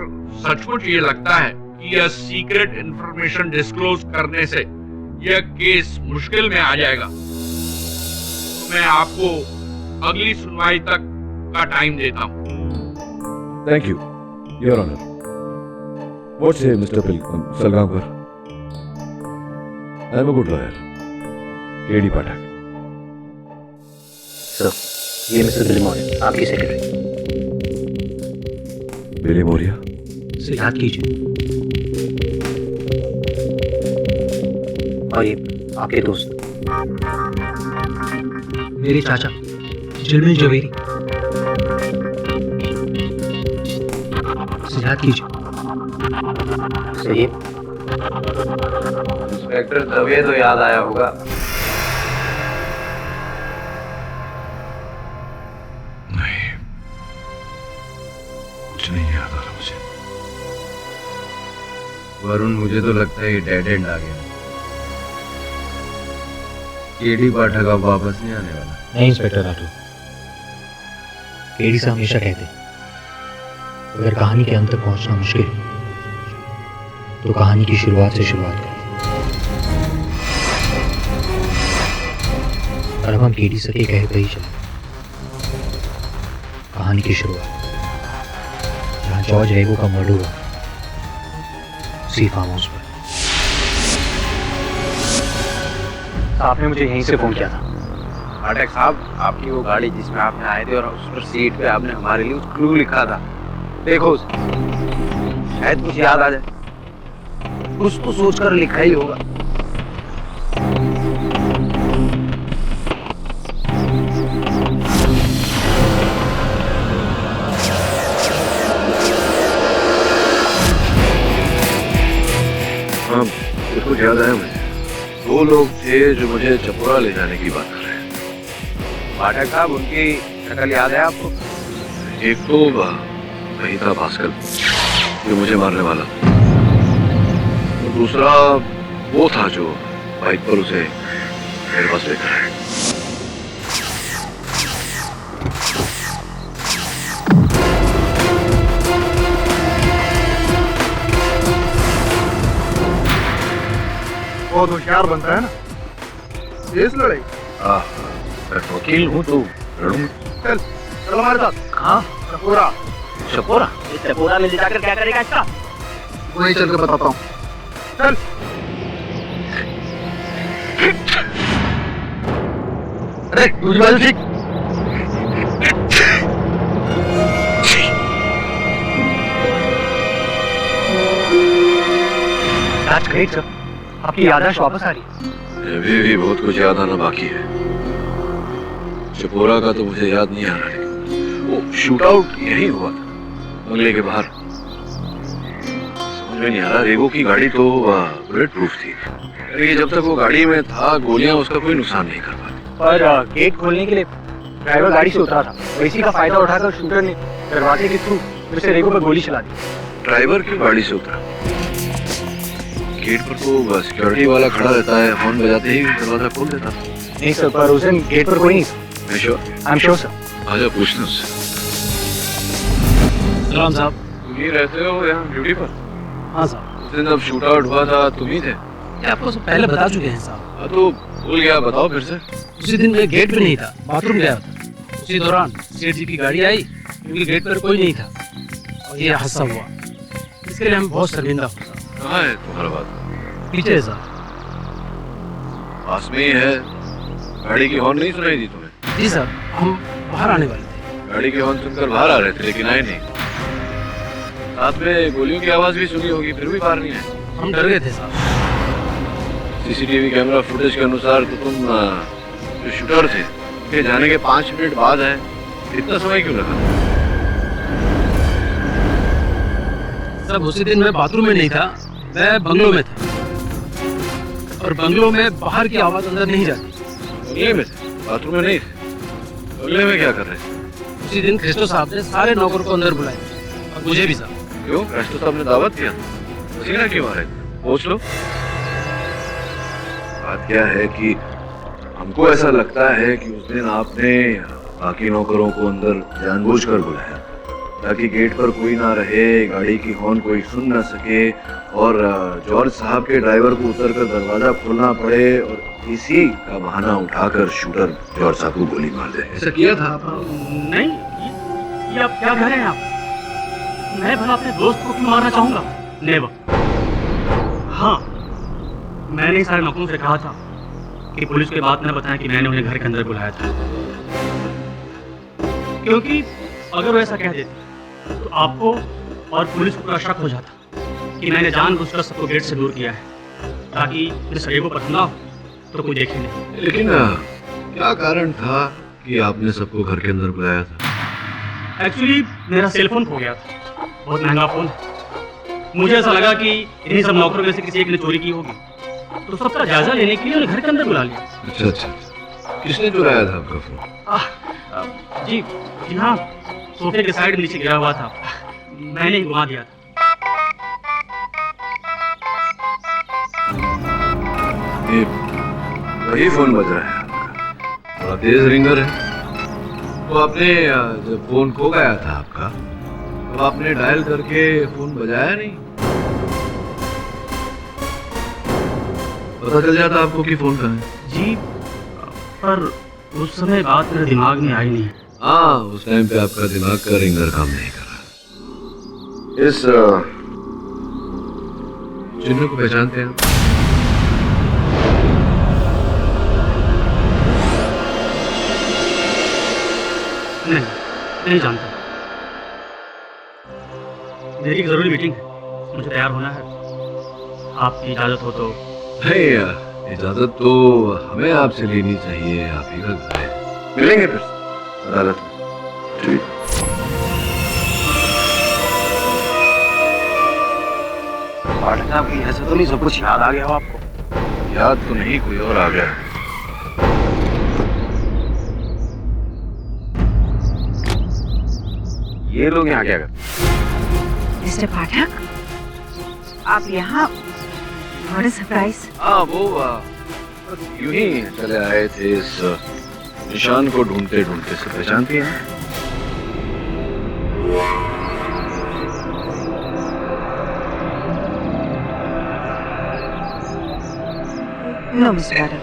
सचमुच ये लगता है कि यह सीक्रेट इंफॉर्मेशन डिस्क्लोज करने से यह केस मुश्किल में आ जाएगा, तो मैं आपको अगली सुनवाई तक का टाइम देता हूँ। Thank you, Your Honor. What say, Mr. Salgaonkar? I am a good lawyer. K.D. Pathak. Sir, ये मिस्टर बिली मौर्य, आपकी सेक्रेटरी। बिली मौर्य? सर, याद कीजिए। और ये आपके दोस्त, मेरे चाचा जर्नल जवेरी। सर, याद कीजिए। सर, ये इंस्पेक्टर तभी तो याद आया होगा। नहीं, कुछ नहीं याद आ रहा मुझे। वरुण, मुझे तो लगता है ये डेड एंड आ गया। केडी पाठक अब वापस नहीं आने वाला। नहीं इंस्पेक्टर राठौर, केडी से हमेशा कहते अगर कहानी के अंत तक पहुंचना मुश्किल तो कहानी की शुरुआत से शुरुआत करें। और अब हम केडी से कहे पे ही चले। कहानी की शुरुआत जहाँ जॉर्ज रेगो का मर्डर हुआ, उसी फार्म हाउस पर। आपने मुझे यहीं से फोन किया था। पाठक साहब, आपकी वो गाड़ी जिसमें आपने आए थे और उस पर सीट पे आपने हमारे लिए उस क्लू लिखा था, देखो शायद कुछ याद आ जाए। कुछ तो सोचकर लिखा ही होगा। हाँ, कुछ याद आया मुझे। दो लोग थे जो मुझे चपोरा ले जाने की बात कर रहे हैं। पाठक साहब, उनकी शक्ल याद है आपको? एक तो वही था भास्कर जो मुझे मारने वाला, और दूसरा वो था जो बाइक पर उसे मेरे पास लेकर आया। बहुत होशियार बनता है ना इस लड़ाई। मैं वकील हूँ तो लड़ूं। चल चलो हमारे साथ। हाँ, चपोरा। चपोरा? चपोरा ले जाकर क्या करेगा इसका? वहीं चल के बताता हूँ। चल। अरे दूसरी बाजू ठीक। That's great, sir. आपकी याददाश्त वापस आ रही है। अभी भी बहुत कुछ याद आना बाकी है। चपोरा का तो मुझे याद नहीं आ रहा, लेकिन वो शूट आउट यही हुआ था बंगले के बाहर। समझ में नहीं आ रहा, रेगो की गाड़ी तो बुलेट प्रूफ थी, लेकिन जब तक वो गाड़ी में था गोलियां उसका कोई नुकसान नहीं कर पाती। पर गेट खोलने के लिए ड्राइवर गाड़ी से उतरा था और इसी का फायदा उठाकर शूटर ने दरवाजे के थ्रू उसे रेगो पर गोली चला दी। ड्राइवर क्यों गाड़ी से उतरा? गेट पर तो सिक्योरिटी वाला खड़ा रहता है, फोन बजाते ही दरवाजा खोल देता। नहीं सर, पर उस दिन गेट पर कोई नहीं था। I am sure sir. आजा पूछते उससे। सलाम साहब। तुम ही रहते हो यहाँ ड्यूटी पर? हाँ साहब। उस दिन जब शूट आउट हुआ था तुम ही थे? ये आपको सब पहले बता चुके हैं साहब। हाँ तो भूल गया, बताओ फिर से। उसी दिन मैं गेट पे नहीं था, बाथरूम गया था। उसी दौरान सेठ जी की गाड़ी आई, क्योंकि गेट पर कोई नहीं था और ये हादसा हुआ। इसके लिए हम बहुत शर्मिंदा हो। कहाँ है तुम्हारा बात? पीछे है साहब। पास में ही है। गाड़ी की हॉर्न नहीं सुनाई दी तुम्हें? जी सर, हम बाहर आने वाले थे। गाड़ी की हॉर्न सुनकर बाहर आ रहे थे लेकिन आए नहीं। साथ में गोलियों की आवाज भी सुनी होगी, फिर भी बाहर नहीं आए। हम डर गए थे साहब। सीसीटीवी कैमरा फुटेज के अनुसार तो तुम जो शूटर थे के जाने के 5 मिनट बाद है, इतना समय क्यों लगा? सब उसी दिन मैं बाथरूम में नहीं था, मैं बंगलों में था, और बंगलों में बाहर की आवाज अंदर नहीं जाती। बंगले में थे, बाथरूम में नहीं थे? बंगले में क्या कर रहे थे? उसी दिन क्रिस्टो साहब ने सारे नौकर को अंदर बुलाया और मुझे भी साहब। क्यों? क्रिस्टो साहब ने दावत दिया? पसीना क्यों आ रहा है? पूछ लो। बात क्या है कि हमको ऐसा लगता है कि उस दिन आपने बाकी नौकरों को अंदर जानबूझकर बुलाया ताकि गेट पर कोई ना रहे, गाड़ी की हॉर्न कोई सुन ना सके और जॉर्ज साहब के ड्राइवर को उतरकर दरवाजा खोलना पड़े और इसी का बहाना उठाकर शूटर जॉर्ज साहब को गोली मार दे। ऐसा किया था? नहीं, ये आप क्या कह रहे हैं आप? मैं भला अपने दोस्त को क्यों मारना चाहूंगा? नेवर। हाँ, मैंने सारे नौकरों से कहा था कि पुलिस के बात न बताएं कि मैंने उन्हें घर के अंदर बुलाया था, क्योंकि अगर वो ऐसा कह देते तो आपको और पुलिस को पूरा शक हो जाता कि मैंने जानबूझकर सबको गेट से दूर किया है ताकि मिस्टर रेगो पर हमला हो तो कोई देखे नहीं। लेकिन क्या कारण था कि आपने सबको घर के अंदर बुलाया था? एक्चुअली मेरा सेल फोन खो गया था, बहुत महंगा फोन। मुझे ऐसा लगा कि इन्हीं सब नौकरों में से किसी एक ने चोरी की होगी, तो सबका जायजा लेने के लिए उन्हें घर के अंदर बुला लिया। अच्छा अच्छा, किसने चुराया था आपका फोन? जी हाँ, सोफे के साइड नीचे गिरा हुआ था, मैंने ही घुमा दिया था। ये वही फोन बज रहा है आपका, बड़ा तेज रिंगर है। तो आपने जब फोन खो गया था आपका तो आपने डायल करके फोन बजाया नहीं? पता चल जाता आपको कि फोन कहाँ है? जी, पर उस समय बात मेरे दिमाग में आई नहीं। हाँ, उस टाइम पे आपका दिमाग का रिंगर काम नहीं कर रहा। इस चिन्ह को पहचानते हैं? नहीं जानता। मेरी एक जरूरी मीटिंग है, मुझे तैयार होना है। आपकी इजाजत हो तो? नहीं, इजाजत तो हमें आपसे लेनी चाहिए, आप ही का घर है। मिलेंगे फिर अदालत में। ठीक। पाठक साहब की ऐसा तो नहीं सब कुछ याद आ गया हो आपको? याद तो नहीं, कोई और आ गया। ये लोग यहाँ क्या करते? मिस्टर पाठक, आप यहाँ? बड़ा सरप्राइज। हाँ, वो यूं ही चले आए थे इस निशान को ढूंढते ढूंढते। से पहचानती हैं? नो मिस्टर पाठक।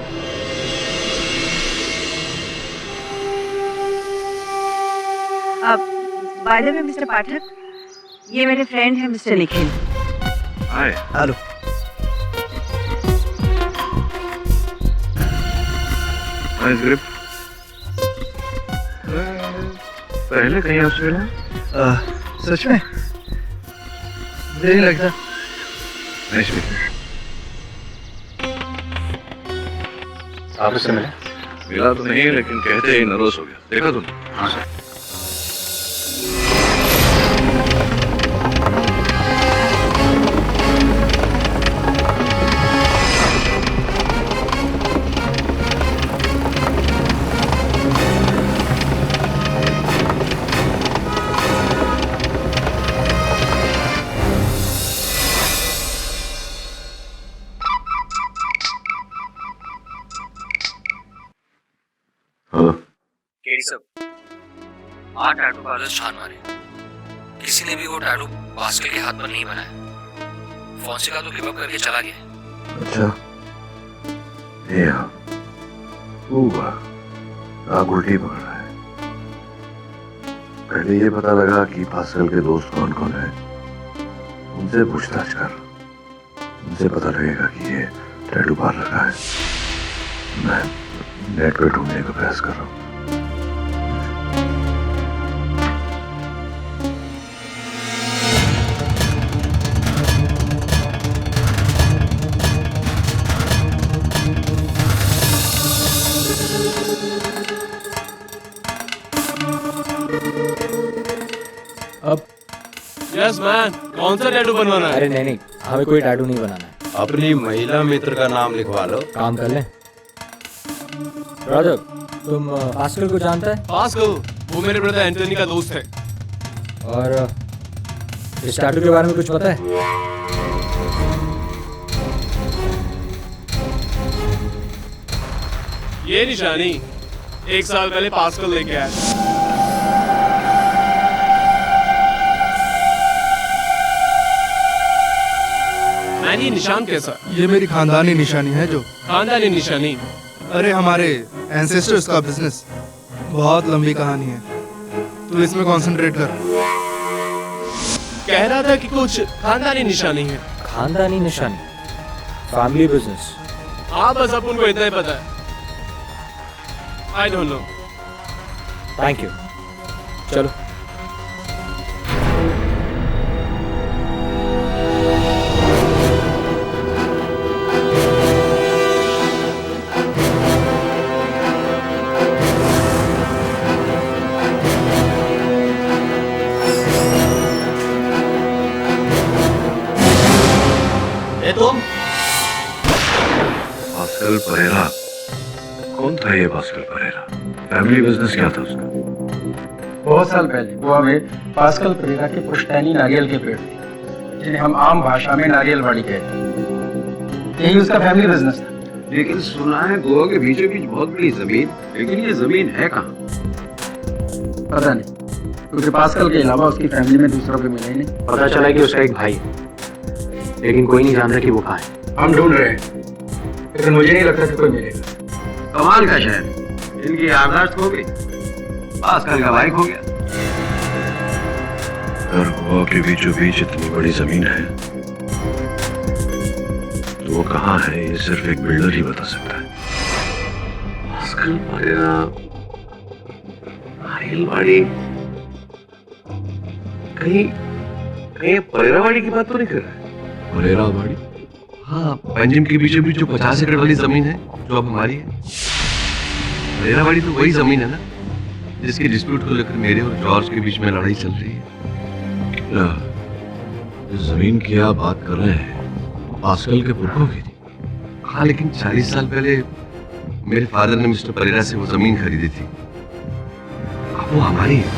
अब बाय द वे मिस्टर पाठक, ये मेरे फ्रेंड हैं मिस्टर निखिल। हाय। हेलो। Nice grip. पहले कहीं आपसे मिला? सच में? मुझे नहीं लगता। Nice meeting. आप उससे मिले? मिला तो नहीं, लेकिन कहते ही नर्वस हो गया। देखा तुमने? हाँ सर। आठ टैटू पार्लर्स छान मारे, किसी ने भी वो टैटू पास्कल के हाथ पर नहीं बनाया। फोंसेका तो गिव अप करके चला गया। अच्छा, ये आग उल्टी पकड़ रहा है। पहले ये पता लगा कि पास्कल के दोस्त कौन कौन है, उनसे पूछताछ कर, उनसे पता लगेगा कि ये टैटू पार्लर का है। मैं नेट पे ढूंढने का प्रयास कर रहा हूँ। अब यस मैन, कौन सा टैटू बनवाना है? अरे नहीं, हमें कोई टैटू नहीं बनाना है। अपनी महिला मित्र का नाम लिखवा लो। काम कर लें। राजब, तुम पास्कल को जानता है? पास्कल, वो मेरे ब्रदर एंटनी का दोस्त है। और इस टैटू के बारे में कुछ पता है? ये निशानी 1 साल पहले पास्कल लेके आया। मैंने ये निशान कैसा? ये मेरी खानदानी निशानी है। जो खानदानी निशानी? अरे हमारे एंसेस्टर्स का बिजनेस, बहुत लंबी कहानी है, तो इसमें कंसंट्रेट कर। कह रहा था कि कुछ खानदानी निशानी है। खानदानी निशानी? Family business? हाँ, बस अपन को इतना ही पता है। I don't know. Thank you. चलो। तुम? पास्कल परेरा? कौन था ये पास्कल परेरा? फैमिली बिजनेस क्या था उसका? बहुत साल पहले गोवा में पास्कल परेरा के पुश्तैनी नारियल के पेड़ थे, जिन्हें हम आम भाषा में नारियलवाड़ी कहते हैं। यही उसका फैमिली बिजनेस था। लेकिन सुना है गोवा के बीचों बीच बहुत बड़ी जमीन, लेकिन ये जमीन है कहाँ? पता नहीं, क्योंकि पास्कल के अलावा उसकी फैमिली में दूसरों को मिला ही नहीं। पता चला कि उसका एक भाई है, लेकिन कोई नहीं जानता कि वो कहाँ है। हम ढूंढ रहे हैं, लेकिन मुझे नहीं लगता कि कोई मिलेगा। कमाल का शहर, इनकी याददाश्त खो गई, पास्कल का भाई खो गया। अगर गोवा के बीचों बीच इतनी बड़ी जमीन है तो वो कहाँ है, ये सिर्फ एक बिल्डर ही बता सकता है। पास्कल परेरा, नारियलवाड़ी, कहीं परेरावाड़ी की बात तो नहीं कर रहा है? परेरावाड़ी? हाँ, पंजिम के बीचों बीच जो 50 एकड़ वाली जमीन है जो अब हमारी है। परेरावाड़ी तो वही जमीन है ना जिसके डिस्प्यूट को लेकर मेरे और जॉर्ज के बीच में लड़ाई चल रही है। इस जमीन की आप बात कर रहे हैं, पास्कल के पुरखों की थी। हाँ, लेकिन 40 साल पहले मेरे फादर ने मिस्टर परेरा से वो जमीन खरीदी थी, अब वो हमारी है।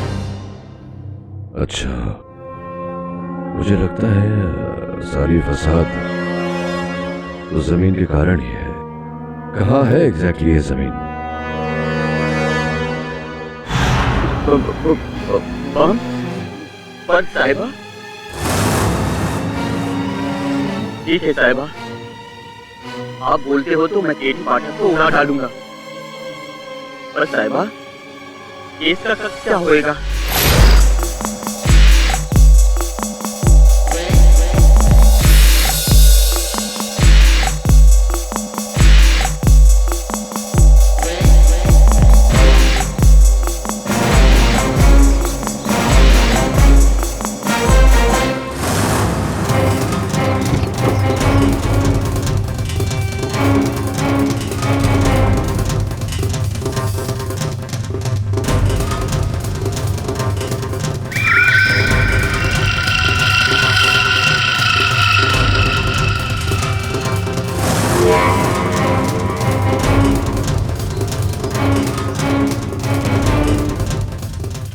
अच्छा, मुझे लगता है सारी फसाद तो जमीन के कारण ही है। कहाँ है एग्जैक्टली ये जमीन? पर साहिबा, ठीक है साहिबा, आप बोलते हो तो मैं केटी पाठक को उड़ा डालूंगा। पर साहिबा, केस का क्या होएगा?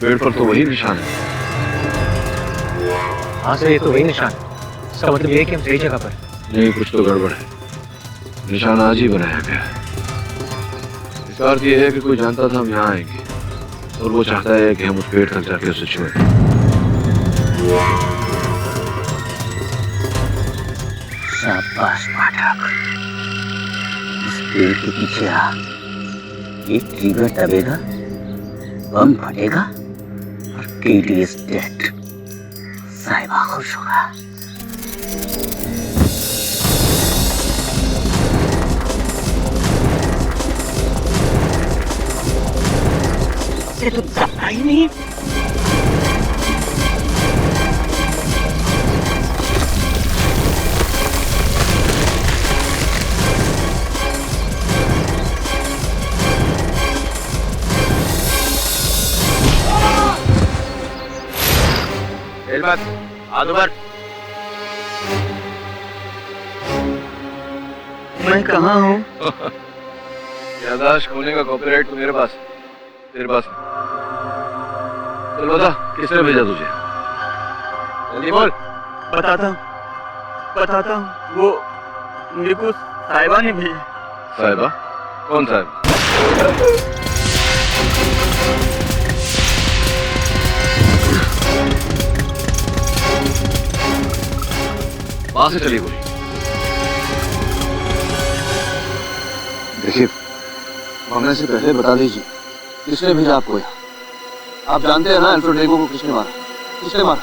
पेड़ पर तो वही निशान है। हाँ सर, ये तो वही निशान है। इसका मतलब ये है कि हम सही जगह पर। नहीं, कुछ तो गड़बड़ है। निशान आज ही बनाया गया है। इसका अर्थ ये है कि कोई जानता था हम यहाँ आएंगे और वो चाहता है कि हम उस पेड़ तक जाके उसे छुएं। शाबाश पाठक, इस पेड़ के पीछे आ, एक ट्रिगर दबेगा, बम फटेगा और केटी इज डेड। साहिबा खुश होगा। ये तो दबा ही नहीं। एलबत हाथ ऊपर। मैं कहाँ हूँ? याददाश्त खोने का कॉपीराइट तो मेरे पास, तेरे पास। चल बता, किसने भेजा तुझे? जल्दी बोल। बताता हूँ, वो मेरे को साहिबा ने भेजा। साहिबा? कौन साहिबा? वहां से चली गोली। देखिए, मरने से पहले बता दीजिए किसने भेजा आपको यहाँ? आप जानते हैं ना अल्फ्रेड रेगो को किसने मारा? किसने मारा?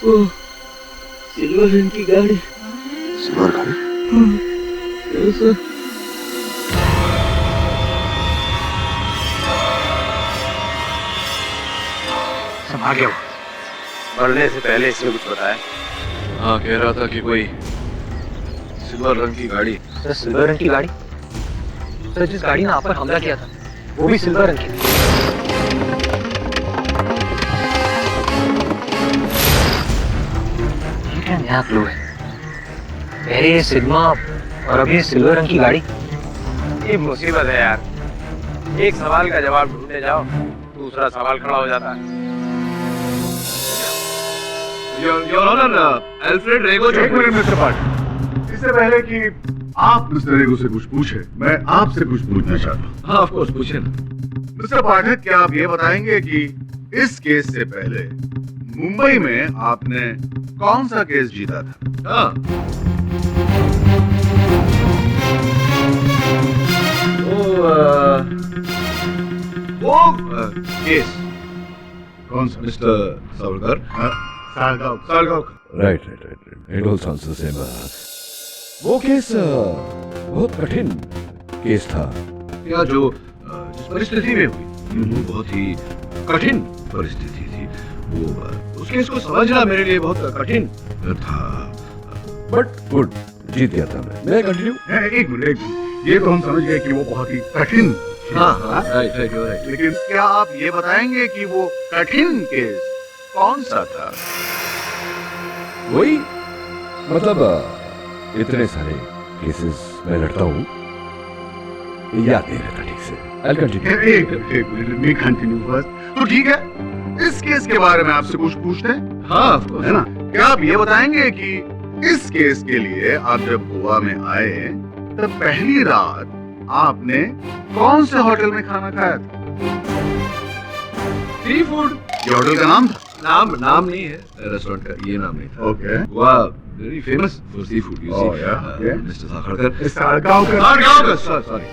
वो सिल्वर रंग की गाड़ी। सिल्वर गाड़ी? संभाल गया। मरने से पहले इसने कुछ बताया? हाँ, कह रहा था कि कोई सिल्वर रंग की गाड़ी। सर, सिल्वर रंग की गाड़ी? सर, जिस गाड़ी ने आप पर हमला किया था वो भी सिल्वर रंग की थी। ये क्या नया क्लू है? पहले ये सिग्मा और अभी ये सिल्वर रंग की गाड़ी। ये मुसीबत है यार, एक सवाल का जवाब ढूंढने जाओ, दूसरा सवाल खड़ा हो जाता है। योर ऑनर, अल्फ्रेड रेगो। एक मिनट मिस्टर पार्ट, इससे पहले कि आप मिस्टर रेगो से कुछ पूछे, मैं आपसे कुछ पूछना चाहता हूँ। हाँ, ऑफ कोर्स, पूछिए ना। मिस्टर पाठक, क्या आप ये बताएंगे कि इस केस से पहले मुंबई में आपने कौन सा केस जीता था? हाँ, वो केस कौन सा? Mister Savarkar. Salgaon. Right. It all sounds the same. वो केस बहुत कठिन केस था। क्या जो जिस परिस्थिति में हुई, बहुत ही कठिन परिस्थिति थी वो। उस केस को समझना मेरे लिए बहुत कठिन था, बट गुड, जीत गया था मैं कंटिन्यू। एक मिनट, ये तो हम समझ गए कि वो बहुत ही कठिन। हाँ, राइट, लेकिन क्या आप ये बताएंगे कि वो कठिन केस कौन सा था? वही, मतलब इतने सारे केसेस मैं लड़ता हूँ, याद नहीं रहता ठीक से। I'll continue. एक मिनट कंटिन्यू फर्स्ट। तो ठीक है, इस केस के बारे में आपसे कुछ पूछते हैं? हाँ, है ना? क्या आप ये बताएंगे कि इस केस के लिए आप जब गोवा में आए तब पहली रात आपने कौन से होटल में खाना खाया था? Sea food. ये होटल का नाम था? नाम नहीं है रेस्टोरेंट का, ये नाम नहीं था। Okay. Goa very famous for sea food, you see. Mr Sakhadkar. Salgaon. Sorry,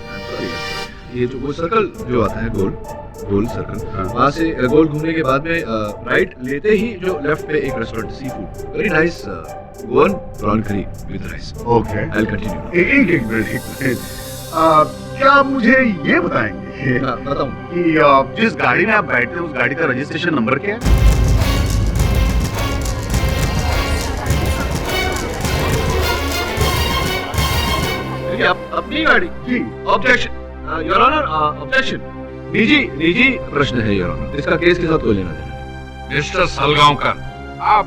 ये जो वो सर्कल जो आता है, गोल सर्कल, वहाँ से गोल घूमने के बाद में राइट लेते ही जो लेफ्ट पे एक restaurant, sea food, very nice Goan prawn curry with rice. Okay, I will continue. एक मिनट। क्या आप मुझे ये बताएंगे बताऊं कि जिस गाड़ी में आप बैठते हैं उस गाड़ी का रजिस्ट्रेशन नंबर क्या है? अपनी गाड़ी जी। Objection your honour, objection. निजी प्रश्न है योर ऑनर, इसका केस के साथ कोई लेना देना। मिस्टर सलगांवकर, आप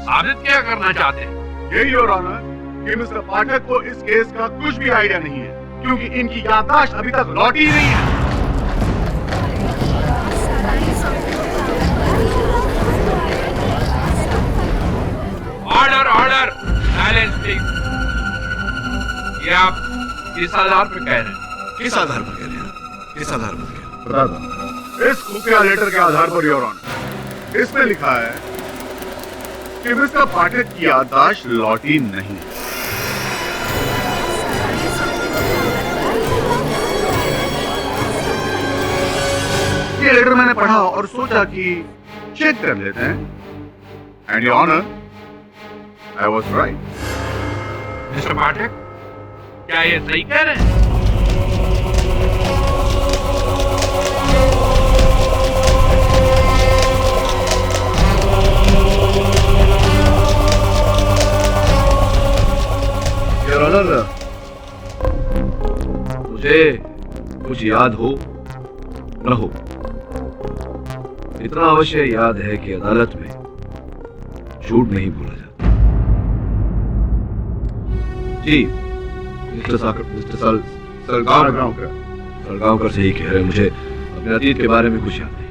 साबित क्या करना चाहते हैं? यही योर ऑनर कि मिस्टर पाठक को इस केस का कुछ भी आइडिया नहीं है, क्योंकि इनकी याददाश्त अभी तक लौटी ही नहीं है। Order, silence please. ये आप किस आधार पर कह रहे हैं? किस आधार पर कह रहे हैं? बताता हूं। इस खुफिया लेटर के आधार पर योर ऑनर, इसमें लिखा है कि मिस्टर पाठक की याददाश्त लौटी नहीं। ये लेटर मैंने पढ़ा और सोचा कि चेक कर लेते हैं। And your honour, I was right. Mr Pathak, क्या ये सही कह रहे हैं? योर ऑनर, मुझे कुछ याद हो न हो, इतना अवश्य याद है कि अदालत में झूठ नहीं बोला जाता। जी मिस्टर सलगांवकर सही कह रहे हैं, मुझे अपने अतीत के बारे में कुछ याद नहीं।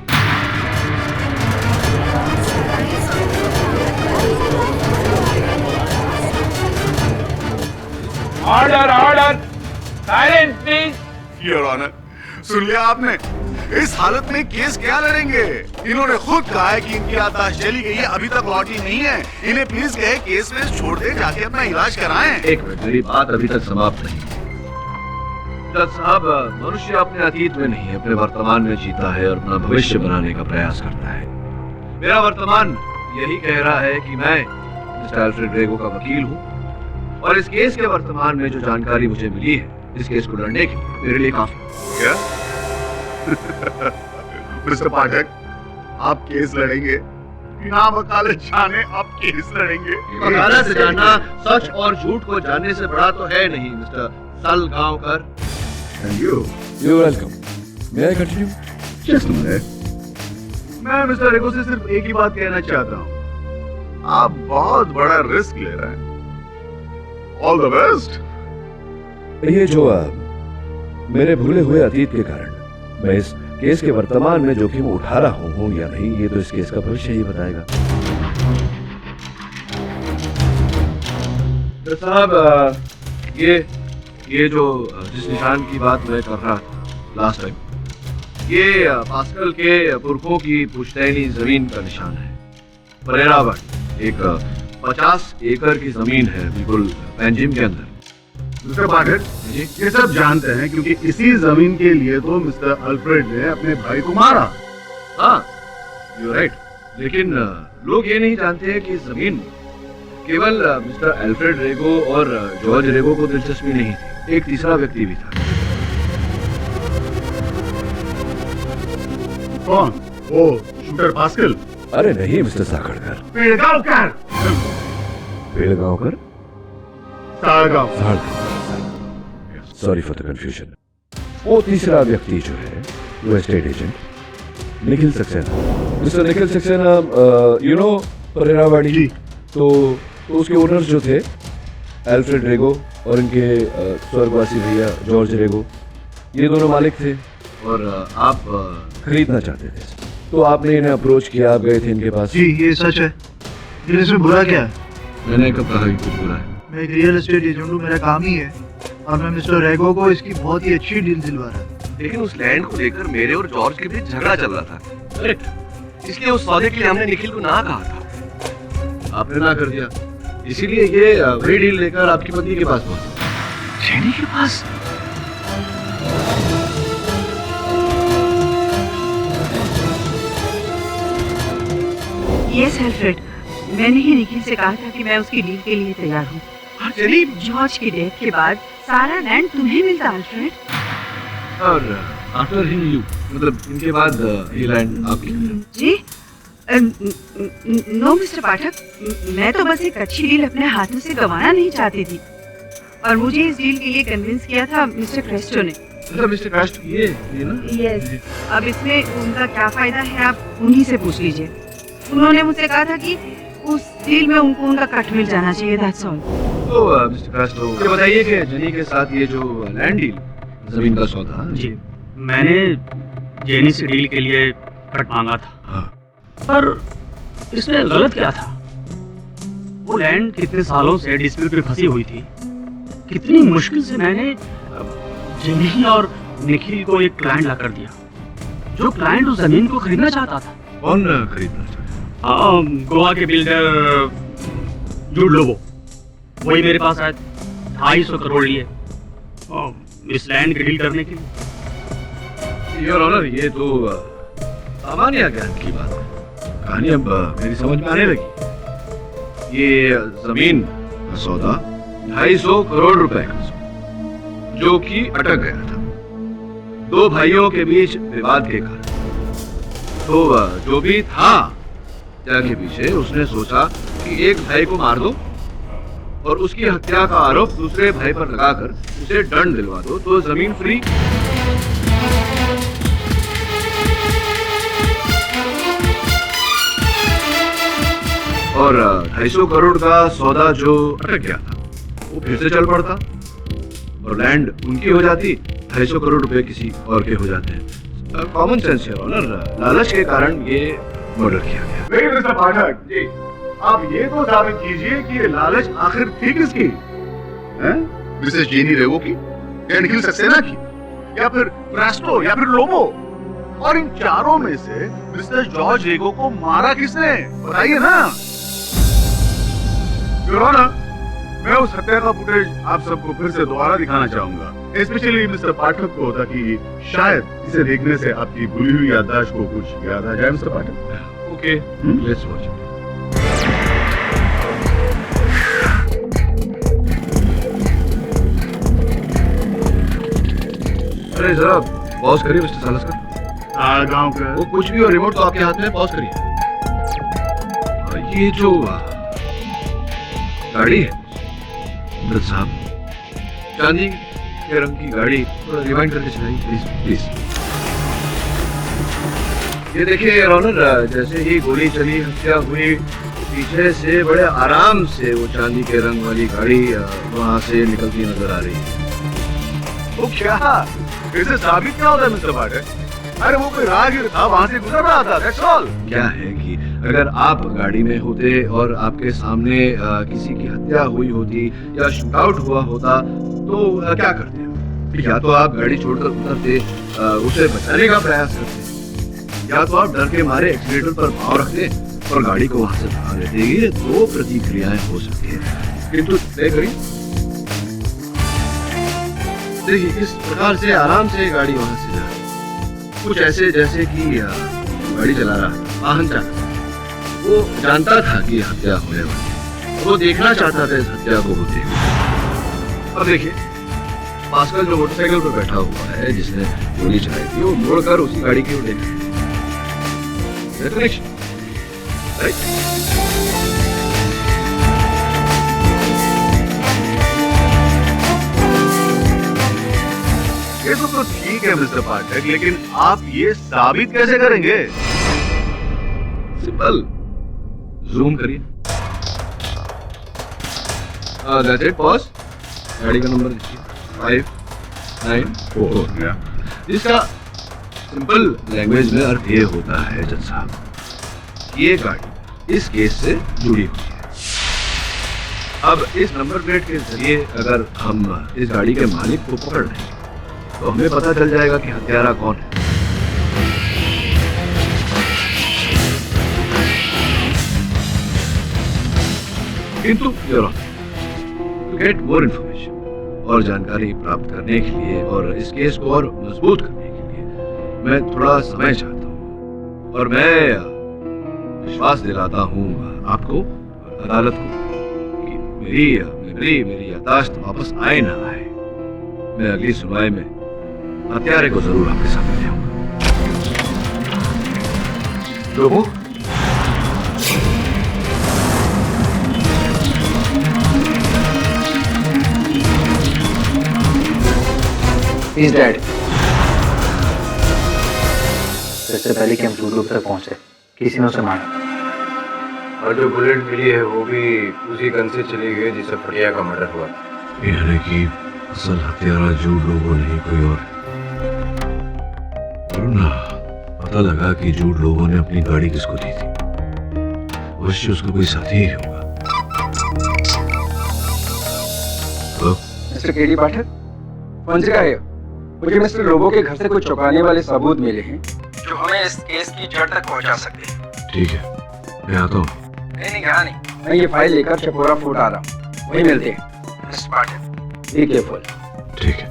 Order order silence please. Your honour, सुन लिया आपने? इस हालत में केस क्या लड़ेंगे? इन्होंने खुद कहा है कि इनकी याददाश्त चली गई है, अभी तक लौटी नहीं है। इन्हें प्लीज कहे केस में छोड़ दे, जाके अपना इलाज कराएं। एक मिनट, मेरी बात अभी तक समाप्त नहीं। जज साहब, मनुष्य अपने अतीत में नहीं अपने वर्तमान में जीता है और अपना भविष्य बनाने का प्रयास करता है। मेरा वर्तमान यही कह रहा है कि मैं मिस्टर अल्फ्रेड रेगो का वकील हूँ और इस केस के वर्तमान में जो जानकारी मुझे मिली है, इस केस को लड़ने के लिए मेरे लिए काफी। क्या? मिस्टर पाठक, आप केस लड़ेंगे? बिना वकालत जाने आप केस लड़ेंगे? वकालत से जानना सच और झूठ को जानने से बड़ा तो है नहीं mister Salgaonkar. You're welcome. May I continue? Just a minute. मैं मिस्टर रेगो से सिर्फ एक ही बात कहना चाहता हूँ, आप बहुत बड़ा रिस्क ले रहे हैं। All the best. ये जो मेरे भूले हुए अतीत के कारण मैं इस केस के वर्तमान में जोखिम उठा रहा हूँ या नहीं, ये तो इस केस का भविष्य ही बताएगा। तो साहब, ये जो जिस निशान की बात मैं कर रहा था लास्ट टाइम, ये पास्कल के पुरखों की पुश्तैनी जमीन का निशान है। परेरावट एक 50 एकड़ की जमीन है, बिल्कुल पेंजिम के अंदर। मिस्टर पाठक, ये सब जानते हैं क्योंकि इसी जमीन के लिए तो मिस्टर अल्फ्रेड ने अपने भाई को मारा। हाँ, यू राइट। लेकिन लोग ये नहीं जानते हैं कि जमीन केवल मिस्टर अल्फ्रेड रेगो और जॉर्ज रेगो को दिलचस्पी नहीं थी, एक तीसरा व्यक्ति भी था। कौन? वो शूटर पास्कल? अरे नहीं Mr Sakhadkar. Pedgaonkar. Pedgaonkar? Sadgaon. Sorry for the confusion. वो तीसरा व्यक्ति जो है वो estate agent Nikhil Saxena. Mr Nikhil Saxena, you know Pereirawadi. तो उसके ओनर्स जो थे अल्फ्रेड रेगो और इनके स्वर्गवासी भैया जॉर्ज रेगो, ये दोनों मालिक थे और आप खरीदना चाहते थे। तो आपने इन्हें अप्रोच किया, आप गए थे इनके पास। जी ये सच है। फिर इसमें बुरा क्या है? मैंने कब कहा कि कुछ बुरा है? मैं एक रियल एस्टेट एजेंट हूँ, मेरा काम ही है और मैं मिस्टर रेगो को इसकी बहुत ही अच्छी डील दिलवा रहा था। लेकिन उस लैंड को लेकर मेरे और जॉर्ज के बीच झगड़ा चल रहा था। करेक्ट। इसलिए उस सौदे के लिए हमने निखिल को ना कहा था, आपने ना कर दिया। इसीलिए ये वही डील लेकर आपकी पत्नी के पास पहुंचा। जेनी के पास? यस अल्फ्रेड, मैंने ही निखिल से कहा था कि मैं उसकी डील के लिए तैयार हूँ। जॉर्ज की डेथ के बाद सारा लैंड तुम्हें मिलता अल्फ्रेड। और आफ्टर हिम यू, मतलब इनके बाद ये लैंड आपकी। जी नो मिस्टर पाठक, मैं तो बस एक अच्छी डील अपने हाथों से गंवाना नहीं चाहती थी और मुझे इस डील के लिए कन्विंस किया था मिस्टर क्रेस्टो ने। मिस्टर क्रेस्टो, ये ना? यस। अब इसमें उनका क्या फायदा है आप उन्हीं से पूछ लीजिए। उन्होंने मुझसे कहा था कि उस डील में उनको उनका कट मिल जाना चाहिए, दैट्स ऑल। तो मिस्टर क्रेस्टो, ये बताइए कि जेनी के साथ ये जो लैंड डील, जमीन का सौदा। जी, मैंने जेनी से डील के लिए कट मांगा था। हाँ। पर इसमें गलत क्या था? वो लैंड कितने सालों से डिस्प्यूट में फंसी हुई थी। कितनी मुश्किल से मैंने जेनी और निखिल को एक क्लाइंट ला कर दिया, जो क्लाइंट उस जमीन को खरीदना चाहता था। कौन खरीदना चाहता? गोवा के बिल्डर जूड लोबो, वही मेरे पास आए 250 करोड़ लिए इस लैंड की डील करने के लिए। योर ऑनर, ये तो सामान्य ज्ञान की बात है। कहानी अब मेरी समझ में आने लगी। ये जमीन का सौदा 250 करोड़ रुपए का, जो कि अटक गया था दो भाइयों के बीच विवाद के कारण। तो जो भी था के पीछे, उसने सोचा कि एक भाई को मार दो और उसकी हत्या का आरोप दूसरे भाई पर लगाकर उसे दंड दिलवा दो, तो जमीन फ्री। और 250 करोड़ का सौदा जो अटक गया था वो फिर से चल पड़ता और लैंड उनकी हो जाती, 250 करोड़ रुपए किसी और के हो जाते हैं। कॉमन सेंस है ऑनर, लालच के कारण ये मर्डर किया गया। लेकिन मिस्टर पाठक जी, आप ये तो साबित कीजिए कि ये लालच आखिर थी किसकी? मिसेस जेनी रेगो की या निखिल सक्सेना की या फिर ब्रास्टो या फिर लोबो? और इन चारों में से मिस्टर जॉर्ज रेगो को मारा किसने? बताइए ना। योर ऑनर, मैं उस हत्या का फुटेज आप सबको फिर से दोबारा दिखाना चाहूंगा, स्पेशली मिस्टर पाठक को, ताकि शायद इसे देखने से आपकी भूली हुई याददाश्त को कुछ याद आ जाए। Mister Pathak, okay, let's watch it. अरे जरा पॉज करिए मिस्टर सालस्कर। गांव का वो कुछ भी हो, रिमोट तो आपके हाथ में, पॉज करिए। ये जो गाड़ी है अमृत साहब, चांदी के रंग की गाड़ी, थोड़ा रिवाइंड करके चलाइए प्लीज प्लीज। ये देखिए योर ऑनर, जैसे ही गोली चली, हत्या हुई, पीछे से बड़े आराम से वो चांदी के रंग वाली गाड़ी वहां से निकलती नजर आ रही है। वो क्या इसे साबित क्या होता है मिस्टर पाठक? अरे वो कोई राहगीर था, वहां से गुजर रहा था, दैट्स ऑल। क्या है कि अगर आप गाड़ी में होते और आपके सामने किसी की हत्या हुई होती या शूट आउट हुआ होता तो क्या करते? या तो आप गाड़ी छोड़कर उतरते, उसे बचाने का प्रयास करते, या तो आप डर के मारे एक्सीलेटर पर पांव रखते और गाड़ी को वहां से भगा लेते। ये दो प्रतिक्रियाएं हो सकती है, किंतु तय करिए, देखिए इस प्रकार से आराम से गाड़ी वहां से जा, कुछ ऐसे जैसे कि गाड़ी चला रहा, वाहन चालक वो जानता था कि हत्या होने वाली है, वो देखना चाहता था इस हत्या को होते हुए। अब देखिए पास्कल जो मोटरसाइकिल पर बैठा हुआ है, जिसने गोली चलाई थी, वो मुड़कर उसी गाड़ी की ओर देखा, राइट? ये सब तो ठीक है मिस्टर पाठक, लेकिन आप ये साबित कैसे करेंगे? सिंपल, जूम करिए। That's it, pause. गाड़ी का नंबर देखिए 594। इसका सिंपल लैंग्वेज में अर्थ ये होता है जज साहब, ये गाड़ी इस केस से जुड़ी हुई है। अब इस नंबर प्लेट के जरिए अगर हम इस गाड़ी के मालिक को पकड़ लेंगे तो हमें पता चल जाएगा कि हत्यारा कौन है। किंतु टू गेट मोर इंफॉर्मेशन और जानकारी प्राप्त करने के लिए और इस केस को और मजबूत करने के लिए मैं थोड़ा समय चाहता हूँ, और मैं विश्वास दिलाता हूँ आपको, अदालत को, कि मेरी याददाश्त वापस आए ना आए, मैं अगली सुनवाई में हत्यारे को जरूर आपके सामने ले आऊंगा। लोगों, He's dead. इससे पहले कि हम जूडो तक पहुंचे, किसी ने उसे मारा। और जो बुलेट मिली है वो भी उसी गन से चली गई जिससे फटिया का मर्डर हुआ। यानी कि असल हत्यारा जूड लोगों नहीं कोई और। ना पता लगा कि जूड लोगों ने अपनी गाड़ी किसको दी थी, अवश्य उसका कोई साथी ही होगा। तो मिस्टर केडी पाठक, कौन सी है? मुझे मिस्टर लोबो के घर से कुछ चौंकाने वाले सबूत मिले हैं जो हमें इस केस की जड़ तक पहुंचा सकते हैं। ठीक है, मैं आता हूँ। नहीं, कहा नहीं, मैं ये फाइल लेकर चपोरा फूट आ रहा हूँ, वही मिलते हैं। Mister Pathak, be careful. ठीक है।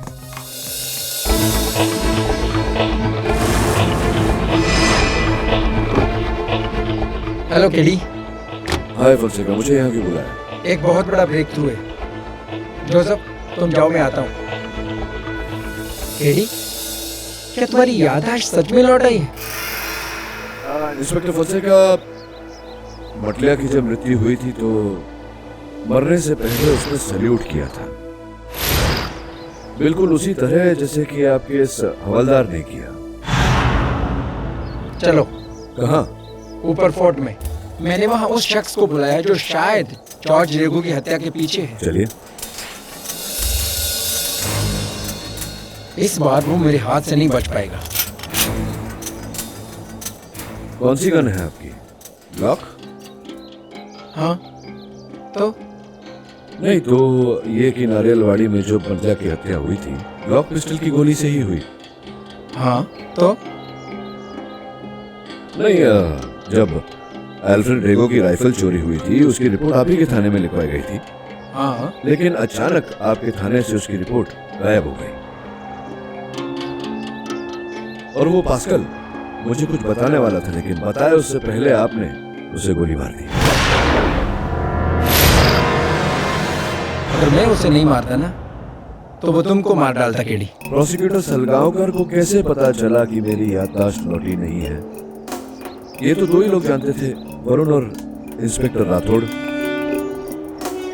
Hello KD. हाय फॉन्सेका, मुझे यहाँ क्यों बुलाया? एक बहुत बड़ा ब्रेक थ्रू है। जोसेफ, तुम जाओ, मैं आता हूँ। केडी, क्या तुम्हारी याददाश्त सच में लौट आई है? इंस्पेक्टर फॉन्सेका, मटलिया की जब मृत्यु हुई थी तो मरने से पहले उसने सल्यूट किया था, बिल्कुल उसी तरह जैसे कि आपके इस हवलदार ने किया। चलो। कहाँ? ऊपर फोर्ट में। मैंने वहाँ उस शख्स को बुलाया जो शायद जॉर्ज रेगो की हत्या के पीछे है। चलिए। इस बार वो मेरे हाथ से नहीं बच पाएगा। कौन सी गन है आपकी? ग्लॉक? हाँ तो नहीं तो ये कि नारियलवाड़ी में जो पंजा की हत्या हुई थी ग्लॉक पिस्टल की गोली से ही हुई। हाँ तो नहीं, जब अल्फ्रेड रेगो की राइफल चोरी हुई थी उसकी रिपोर्ट आप ही के थाने में लिखवाई गई थी। हाँ, लेकिन अचानक आपके थाने से उसकी रिपोर्ट गायब हो गई। और वो पास्कल मुझे कुछ बताने वाला था, लेकिन बताए उससे पहले आपने उसे गोली मार दी। अगर मैं उसे नहीं मारता ना तो वो तुमको मार डालता। केडी, प्रोसिक्यूटर सलगांवकर को कैसे पता चला कि मेरी याददाश्त लौटी नहीं है? ये तो दो ही लोग जानते थे, वरुण और इंस्पेक्टर राठौड़।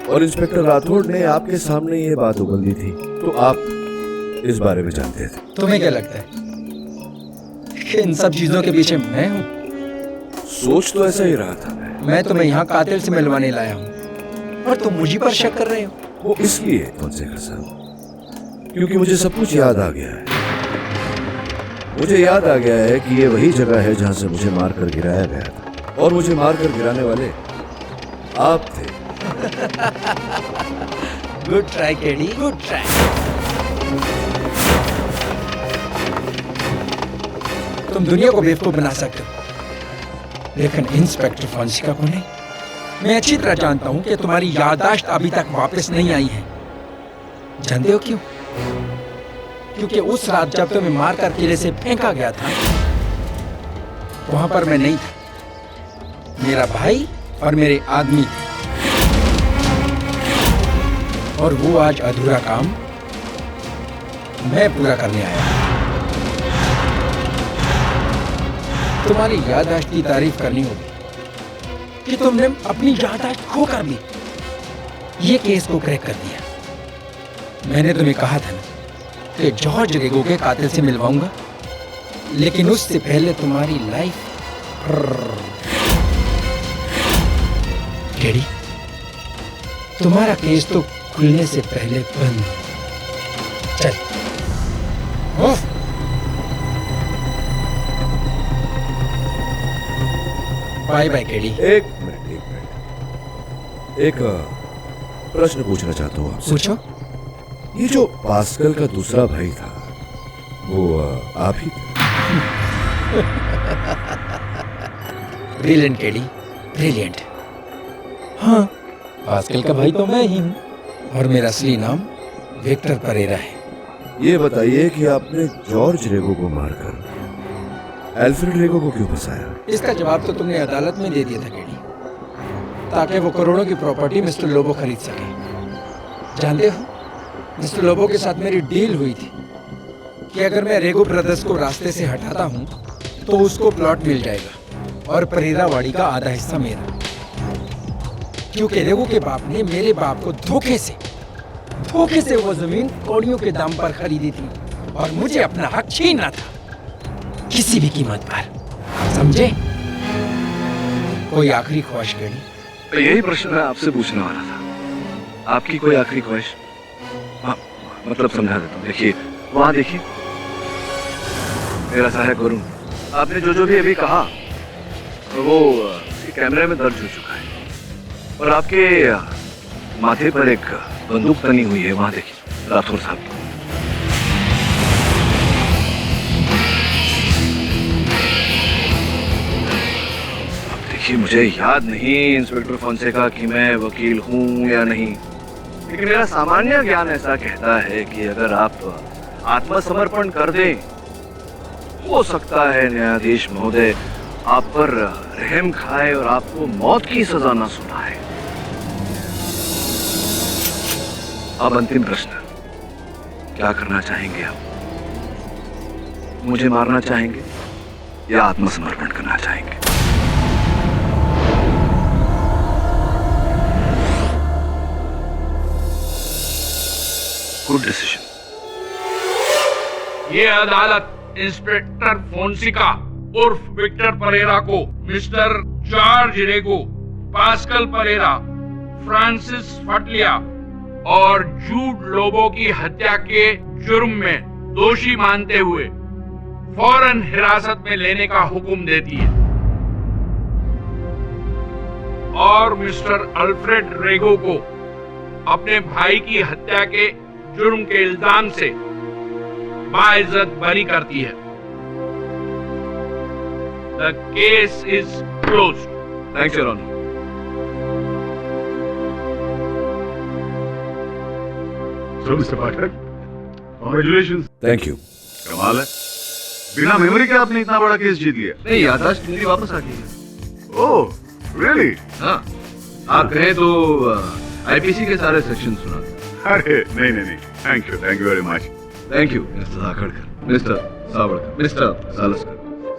और इंस्पेक्टर राठौड़ ने आपके सामने ये बात उगल दी थी, तो आप इस बारे में जानते थे। तुम्हें क्या लगता है कि इन सब चीजों के पीछे मैं हूँ? सोच तो ऐसा ही रहा था। मैं तुम्हें यहाँ कातिल से मिलवाने लाया हूँ और तुम मुझी पर शक कर रहे हो। वो इसलिए फोंसेका साहब, क्योंकि मुझे सब कुछ याद आ गया है। मुझे याद आ गया है कि ये वही जगह है जहां से मुझे मारकर गिराया गया था, और मुझे मारकर गिराने वाले आप थे। Good try KD, good try. तुम दुनिया को बेवकूफ बना सकते हो, लेकिन इंस्पेक्टर फोंसेका को नहीं। मैं अच्छी तरह जानता हूं कि तुम्हारी याददाश्त अभी तक वापस नहीं आई है। जानते हो क्यों? क्योंकि उस रात जब तुम्हें मारकर किले से फेंका गया था वहां पर मैं नहीं था। मेरा भाई और मेरे आदमी थे, और वो आज अधूरा काम मैं पूरा करने आया। तुम्हारी याददाश्त की तारीफ करनी होगी कि तुमने अपनी याददाश्त खोकर भी ये केस को क्रैक कर दिया। मैंने तुम्हें कहा था ना कि जॉर्ज रेगो के कातिल से मिलवाऊंगा, लेकिन उससे पहले तुम्हारी लाइफ। केडी, तुम्हारा केस तो खुलने से पहले बंद। चल बाय बाय केडी। एक मिनट। एक प्रश्न पूछना चाहता हूँ आपसे। पूछो। ये जो पास्कल का दूसरा भाई था वो आप ही थे? Brilliant KD, brilliant. हाँ, पास्कल का भाई तो मैं ही हूँ, और मेरा असली नाम विक्टर परेरा है। ये बताइए कि आपने जॉर्ज रेगो को मारकर अल्फ्रेड रेगो को क्यों फंसाया? इसका जवाब तो तुमने अदालत में दे दिया था केडी, ताकि वो करोड़ों की प्रॉपर्टी मिस्टर लोबो खरीद सके। जानते हो, मिस्टर लोबो के साथ मेरी डील हुई थी कि अगर मैं रेगो ब्रदर्स को रास्ते से हटाता हूँ तो उसको प्लॉट मिल जाएगा और परेरावाड़ी का आधा हिस्सा मेरा, क्योंकि रेगो के बाप ने मेरे बाप को धोखे से वो जमीन कौड़ियों के दाम पर खरीदी थी, और मुझे अपना हक छीनना था किसी भी कीमत पर। समझे? कोई आखिरी ख्वाहिश केडी? तो यही प्रश्न मैं आपसे पूछने वाला था। आपकी कोई आखिरी ख्वाहिश? मतलब समझा देता हूँ। देखिए, वहां देखिए, मेरा सहायक वरुण, आपने जो भी अभी कहा वो कैमरे में दर्ज हो चुका है, और आपके माथे पर एक बंदूक तनी हुई है। वहां देखिए, राठौर साहब की। देखिए, मुझे याद नहीं इंस्पेक्टर फोंसेका कि मैं वकील हूं या नहीं, लेकिन मेरा सामान्य ज्ञान ऐसा कहता है कि अगर आप आत्मसमर्पण कर दें, हो सकता है न्यायाधीश महोदय आप पर रहम खाए और आपको मौत की सजा न सुनाए। अब अंतिम प्रश्न, क्या करना चाहेंगे आप? मुझे मारना चाहेंगे या आत्मसमर्पण करना चाहेंगे? Good decision. ये अदालत इंस्पेक्टर फोंसेका उर्फ विक्टर परेरा को मिस्टर जॉर्ज रेगो, पास्कल परेरा, फ्रांसिस फटलिया और जूड लोबो की हत्या के जुर्म में दोषी मानते हुए फौरन हिरासत में लेने का हुक्म देती है और मिस्टर अल्फ्रेड रेगो को अपने भाई की हत्या के जुर्म के इल्जाम से बाइज्जत बरी करती है। The case is closed. Thanks, Your Honor. So, Mr. Pathak, congratulations. Thank you. कमाल है, बिना मेमोरी के आपने इतना बड़ा केस जीत लिया। नहीं, याददाश्त मेरी वापस आ गई है। ओह, really? हाँ, आप कहें तो आईपीसी के सारे सेक्शन सुना। अरे नहीं, thank you very much. Thank you Mr Sakhadkar, Mr Savadkar, Mr Salaskar.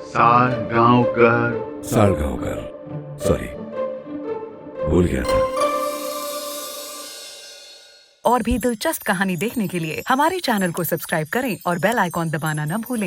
Salgaonkar, sorry, भूल गया था। और भी दिलचस्प कहानी देखने के लिए हमारे चैनल को सब्सक्राइब करें और बेल आइकॉन दबाना न भूलें।